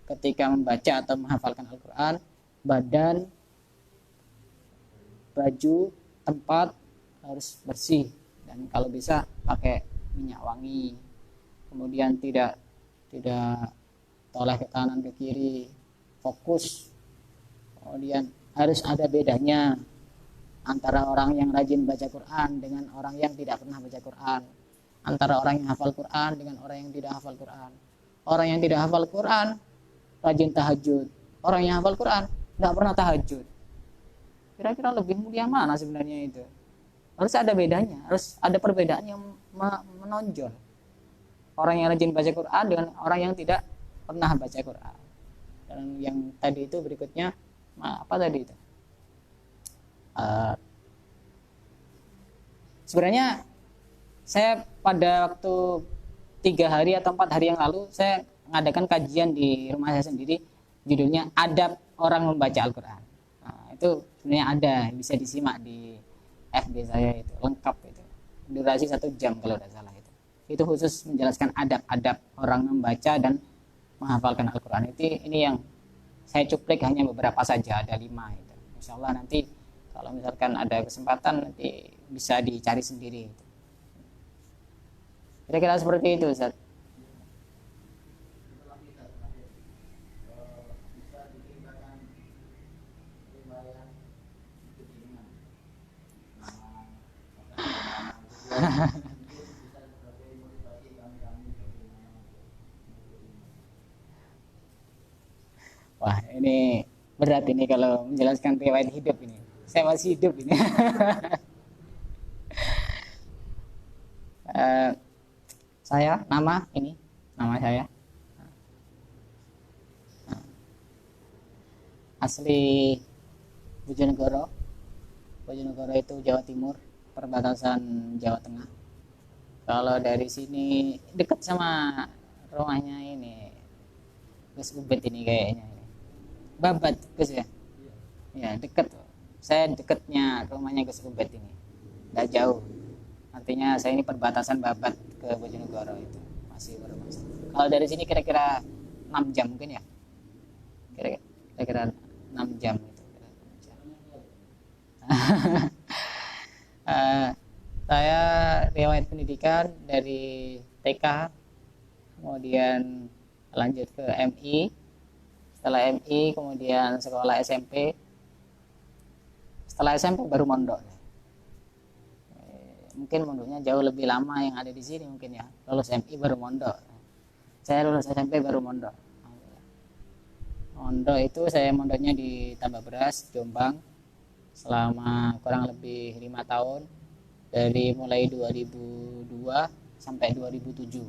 ketika membaca atau menghafalkan Al-Quran, badan, baju, tempat, harus bersih, dan kalau bisa pakai minyak wangi. Kemudian tidak toleh ke kanan ke kiri, fokus. Kemudian harus ada bedanya antara orang yang rajin baca Quran dengan orang yang tidak pernah baca Quran, antara orang yang hafal Quran dengan orang yang tidak hafal Quran. Orang yang tidak hafal Quran rajin tahajud, orang yang hafal Quran tidak pernah tahajud. Kira-kira lebih mulia mana sebenarnya itu? Harus ada bedanya, harus ada perbedaan yang menonjol. Orang yang rajin baca Quran dengan orang yang tidak pernah baca Quran. Dan yang tadi itu berikutnya, apa tadi itu? Sebenarnya saya pada waktu 3 hari atau 4 hari yang lalu saya mengadakan kajian di rumah saya sendiri, judulnya Adab Orang Membaca Al-Quran. Nah, itu sebenarnya ada, bisa disimak di FB saya, itu lengkap, itu durasi 1 jam kalau tidak salah. Itu khusus menjelaskan adab-adab orang membaca dan menghafalkan Al-Quran. Ini yang saya cuplik hanya beberapa saja, ada 5 itu. Insya Allah nanti kalau misalkan ada kesempatan nanti bisa dicari sendiri itu. Kira-kira seperti itu, Ustaz. Wah, ini berat ini kalau menjelaskan riwayat hidup ini. Saya masih hidup ini. Saya nama saya. Asli Bojonegoro. Bojonegoro itu Jawa Timur, perbatasan Jawa Tengah. Kalau dari sini dekat sama rumahnya ini Gus Ubed ini kayaknya. Babat Gus ya? Ya dekat. Saya dekatnya rumahnya Gus Ubed ini. Nggak jauh. Artinya saya ini perbatasan Babat ke Bojonegoro itu. Masih berbatasan. Kalau dari sini kira-kira 6 jam mungkin ya? Kira-kira 6 jam itu. Saya riwayat pendidikan dari TK, kemudian lanjut ke MI, setelah MI kemudian sekolah SMP, setelah SMP baru mondok. Mungkin mondoknya jauh lebih lama yang ada di sini mungkin ya, lulus MI baru mondok. Saya lulus SMP baru mondok. Mondok itu saya mondoknya di Tambak Beras, Jombang, selama kurang lebih 5 tahun, dari mulai 2002 sampai 2007.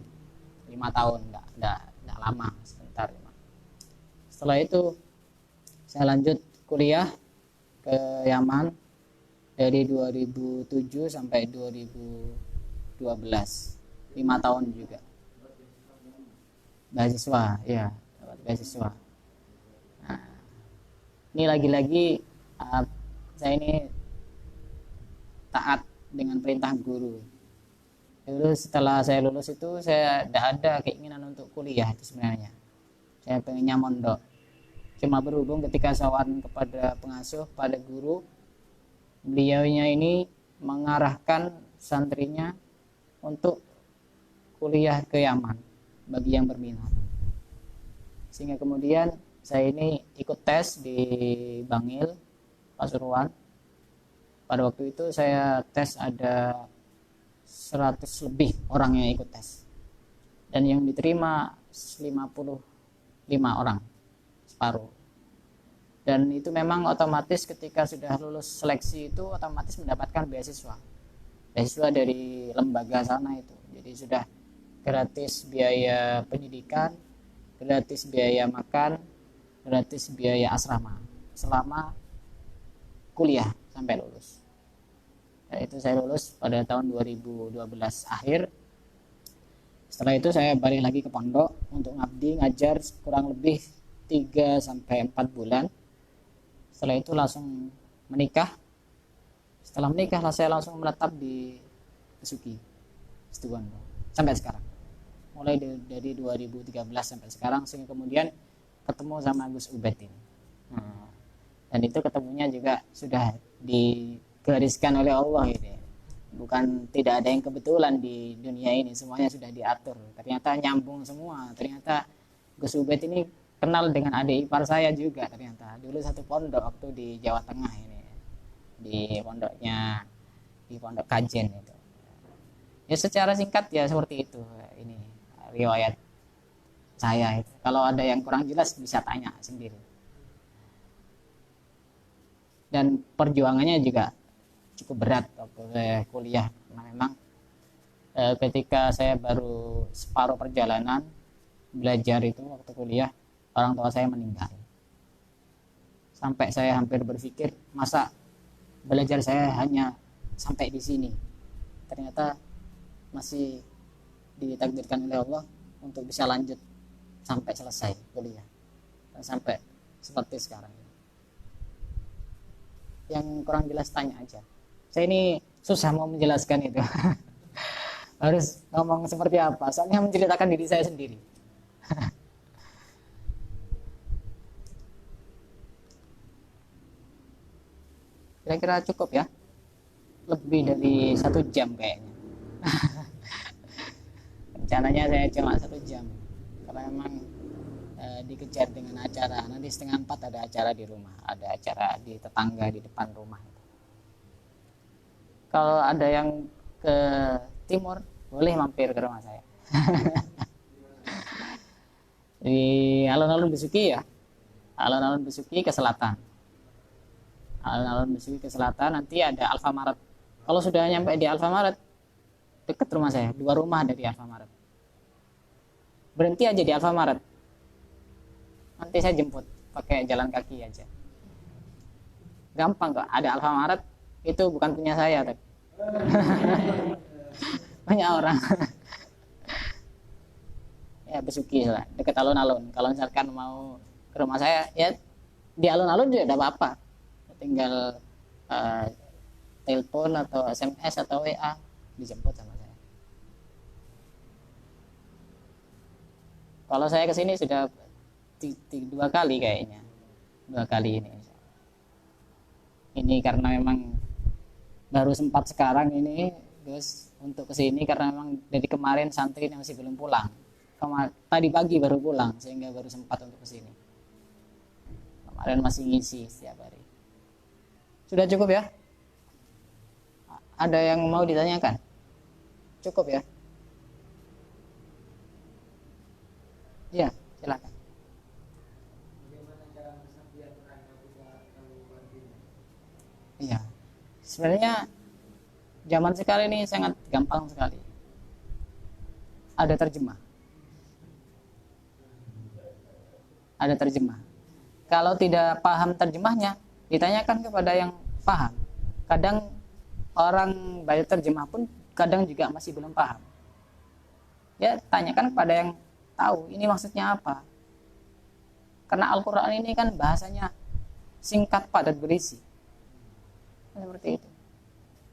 5 tahun, enggak lama, sebentar. Setelah itu saya lanjut kuliah ke Yaman dari 2007 sampai 2012, 5 tahun juga. Beasiswa, ya, dapat beasiswa. Nah, ini lagi-lagi saya ini taat dengan perintah guru. Lalu setelah saya lulus itu saya tidak ada keinginan untuk kuliah itu sebenarnya. Saya pengennya mondok. Cuma berhubung ketika sawan kepada pengasuh, pada guru, beliaunya ini mengarahkan santrinya untuk kuliah ke Yaman bagi yang berminat. Sehingga kemudian saya ini ikut tes di Bangil, Pasuruan. Pada waktu itu saya tes ada 100 lebih orang yang ikut tes. Dan yang diterima 55 orang, separuh. Dan itu memang otomatis ketika sudah lulus seleksi itu otomatis mendapatkan beasiswa. Beasiswa dari lembaga sana itu. Jadi sudah gratis biaya pendidikan, gratis biaya makan, gratis biaya asrama selama kuliah sampai lulus. Dan itu saya lulus pada tahun 2012 akhir. Setelah itu saya balik lagi ke pondok untuk ngabdi ngajar kurang lebih 3 sampai 4 bulan. Setelah itu langsung menikah. Setelah menikah saya langsung menetap di Besuki Situbondo sampai sekarang. Mulai dari 2013 sampai sekarang, sehingga kemudian ketemu sama Gus Ubed ini. Dan itu ketemunya juga sudah digariskan oleh Allah ini. Bukan tidak ada yang kebetulan di dunia ini, semuanya sudah diatur. Ternyata nyambung semua. Ternyata Gus Ubed ini kenal dengan adik ipar saya juga ternyata. Dulu satu pondok waktu di Jawa Tengah ini. Di pondok Kajen itu. Ya secara singkat ya seperti itu. Ini riwayat saya itu. Kalau ada yang kurang jelas bisa tanya sendiri. Dan perjuangannya juga cukup berat waktu saya kuliah, karena memang ketika saya baru separuh perjalanan belajar itu waktu kuliah, orang tua saya meninggal. Sampai saya hampir berpikir, masa belajar saya hanya sampai di sini. Ternyata masih ditakdirkan oleh Allah untuk bisa lanjut sampai selesai kuliah, dan sampai seperti sekarang. Yang kurang jelas tanya aja. Saya ini susah mau menjelaskan itu. Harus ngomong seperti apa, soalnya menceritakan diri saya sendiri. Kira-kira cukup ya? Lebih dari 1 jam kayaknya. Rencananya saya cuma 1 jam, karena memang dikejar dengan acara. Nanti 3:30 ada acara di rumah, ada acara di tetangga di depan rumah. Kalau ada yang ke timur, boleh mampir ke rumah saya. Di alun-alun Besuki ya, alun-alun Besuki ke selatan. Alun-alun Besuki ke selatan, nanti ada Alfamaret. Kalau sudah nyampe di Alfamaret, dekat rumah saya, 2 rumah dari Alfamaret. Berhenti aja di Alfamaret. Nanti saya jemput pakai jalan kaki aja. Gampang kok, ada Alfamaret, itu bukan punya saya tapi banyak orang. Ya Besuki lah, dekat alun-alun. Kalau misalkan mau ke rumah saya, ya di alun-alun juga tidak apa-apa. Tinggal telepon atau SMS atau WA, dijemput sama saya. Kalau saya kesini sudah 2 kali kayaknya, 2 kali ini. Ini karena memang baru sempat sekarang ini Gus untuk kesini, karena memang dari kemarin santri masih belum pulang. Tadi pagi baru pulang, sehingga baru sempat untuk kesini. Kemarin masih ngisi setiap hari. Sudah cukup ya? Ada yang mau ditanyakan? Cukup ya? Ya, silakan. Iya. Sebenarnya zaman sekarang ini sangat gampang sekali. Ada terjemah. Ada terjemah. Kalau tidak paham terjemahnya, ditanyakan kepada yang paham. Kadang orang baca terjemah pun kadang juga masih belum paham. Ya, tanyakan kepada yang tahu ini maksudnya apa. Karena Al-Quran ini kan bahasanya singkat padat berisi. Seperti itu.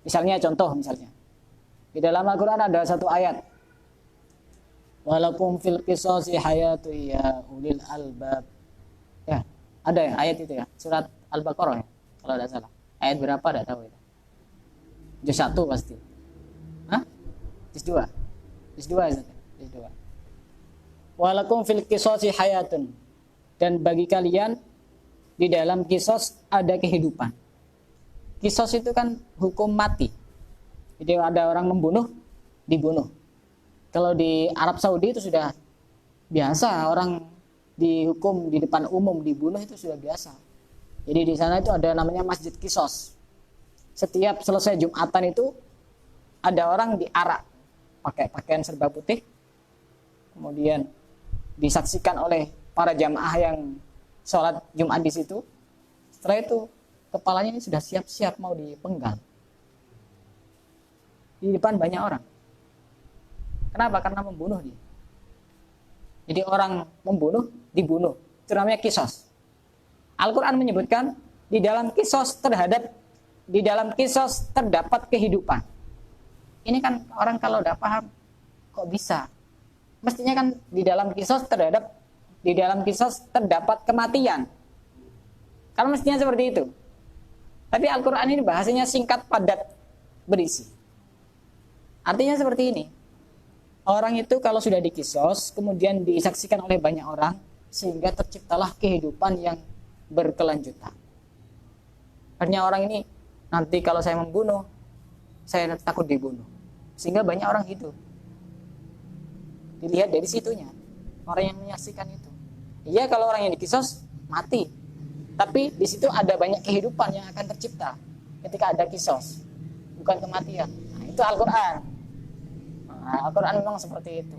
Misalnya di dalam Al-Quran ada satu ayat, walakum fil qisasi hayatu ya ulil albab. Ya, ada ya ayat itu ya, surat Al-Baqarah ya, kalau tidak salah. Ayat berapa tidak tahu ya. Juz 1 pasti. Hah? Juz 2. Juz 2 ya. Juz 2. Walakum fil qisasi hayatun. Dan bagi kalian di dalam kisos ada kehidupan. Kisos itu kan hukum mati. Jadi ada orang membunuh, dibunuh. Kalau di Arab Saudi itu sudah biasa, orang dihukum di depan umum dibunuh itu sudah biasa. Jadi di sana itu ada namanya Masjid Kisos. Setiap selesai Jumatan itu ada orang diarak pakai pakaian serba putih, kemudian disaksikan oleh para jamaah yang sholat Jumat di situ. Setelah itu kepalanya ini sudah siap-siap mau dipenggal di depan banyak orang. Kenapa? Karena membunuh dia. Jadi orang membunuh, dibunuh. Itu namanya kisos. Al-Quran menyebutkan di dalam kisos terdapat kehidupan. Ini kan orang kalau udah paham, kok bisa? Mestinya kan di dalam kisos terdapat kematian. Karena mestinya seperti itu. Tapi Al-Quran ini bahasanya singkat padat berisi. Artinya seperti ini. Orang itu kalau sudah dikisos, kemudian disaksikan oleh banyak orang, sehingga terciptalah kehidupan yang berkelanjutan. Artinya orang ini, nanti kalau saya membunuh, saya takut dibunuh. Sehingga banyak orang hidup. Dilihat dari situnya, orang yang menyaksikan itu. Iya, kalau orang yang dikisos, mati. Tapi di situ ada banyak kehidupan yang akan tercipta ketika ada kisos, bukan kematian. Nah, itu Al-Quran. Nah, Al-Quran memang seperti itu.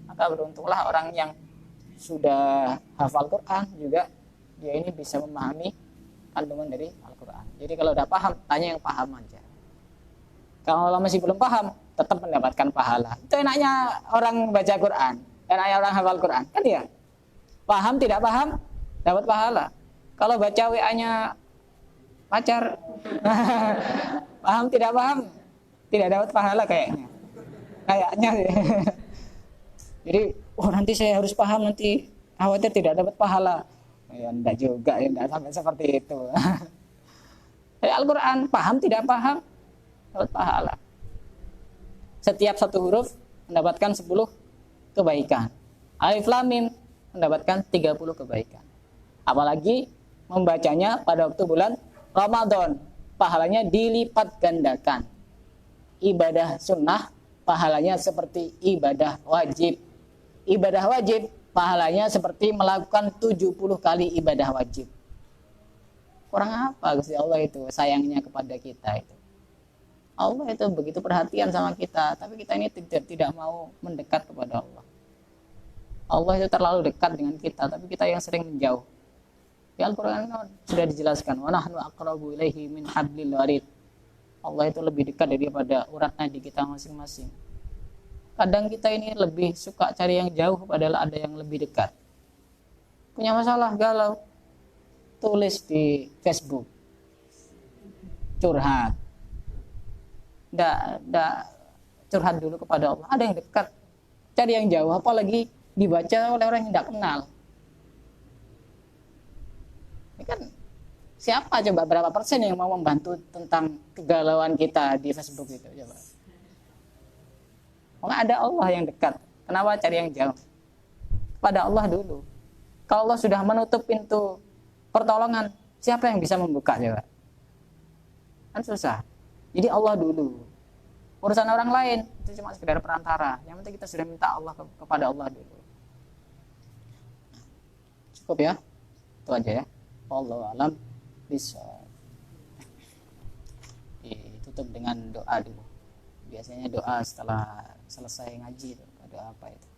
Maka beruntunglah orang yang sudah hafal Quran juga, dia ini bisa memahami kandungan dari Al-Quran. Jadi kalau udah paham, tanya yang paham aja. Kalau masih belum paham, tetap mendapatkan pahala. Itu enaknya orang baca Quran, enaknya orang hafal Quran, kan ya? Paham tidak paham, dapat pahala. Kalau baca WA-nya pacar, paham tidak paham, tidak dapat pahala kayaknya. Jadi, nanti saya harus paham, nanti khawatir tidak dapat pahala. Ya enggak juga, ya enggak sampai seperti itu. Al-Quran, paham tidak paham, dapat pahala. Setiap satu huruf mendapatkan 10 kebaikan. Alif Lam Mim mendapatkan 30 kebaikan. Apalagi membacanya pada waktu bulan Ramadan, pahalanya dilipat gandakan. Ibadah sunnah pahalanya seperti ibadah wajib. Ibadah wajib pahalanya seperti melakukan 70 kali ibadah wajib. Kurang apa Gusti Allah itu sayangnya kepada kita itu. Allah itu begitu perhatian sama kita, tapi kita ini tidak mau mendekat kepada Allah. Allah itu terlalu dekat dengan kita, tapi kita yang sering menjauh. Di Al-Quran sudah dijelaskan, wa nahnu aqrabu ilaihi min hablil warid. Allah itu lebih dekat daripada urat nadi kita masing-masing. Kadang kita ini lebih suka cari yang jauh, padahal ada yang lebih dekat. Punya masalah galau, tulis di Facebook, curhat. Nggak curhat dulu kepada Allah. Ada yang dekat, cari yang jauh, apalagi dibaca oleh orang yang tidak kenal. Ini kan siapa coba, berapa persen yang mau membantu tentang kegalauan kita di Facebook itu coba? Ada Allah yang dekat, kenapa cari yang jauh? Kepada Allah dulu. Kalau Allah sudah menutup pintu pertolongan, siapa yang bisa membuka coba? Kan susah. Jadi Allah dulu. Urusan orang lain itu cuma sekedar perantara. Yang penting kita sudah minta Allah kepada Allah dulu. Cukup ya? Itu aja ya. Wallahu a'lam bishawab. Ditutup dengan doa dulu. Biasanya doa setelah selesai ngaji itu. Doa apa itu?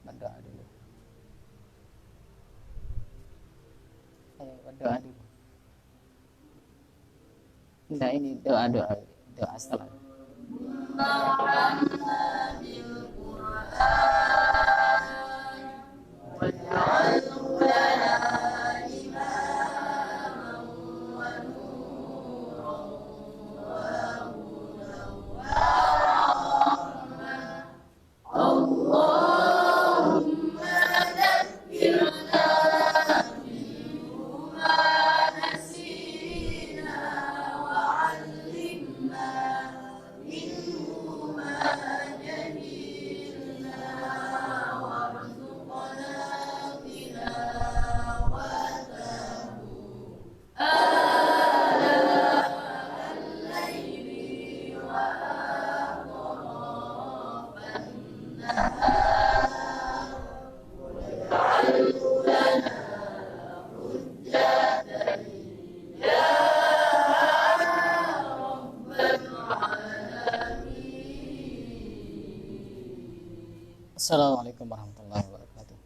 Berdoa dulu. Ayo berdoa dulu. Enggak, ini doa setelah. Assalamualaikum warahmatullahi wabarakatuh.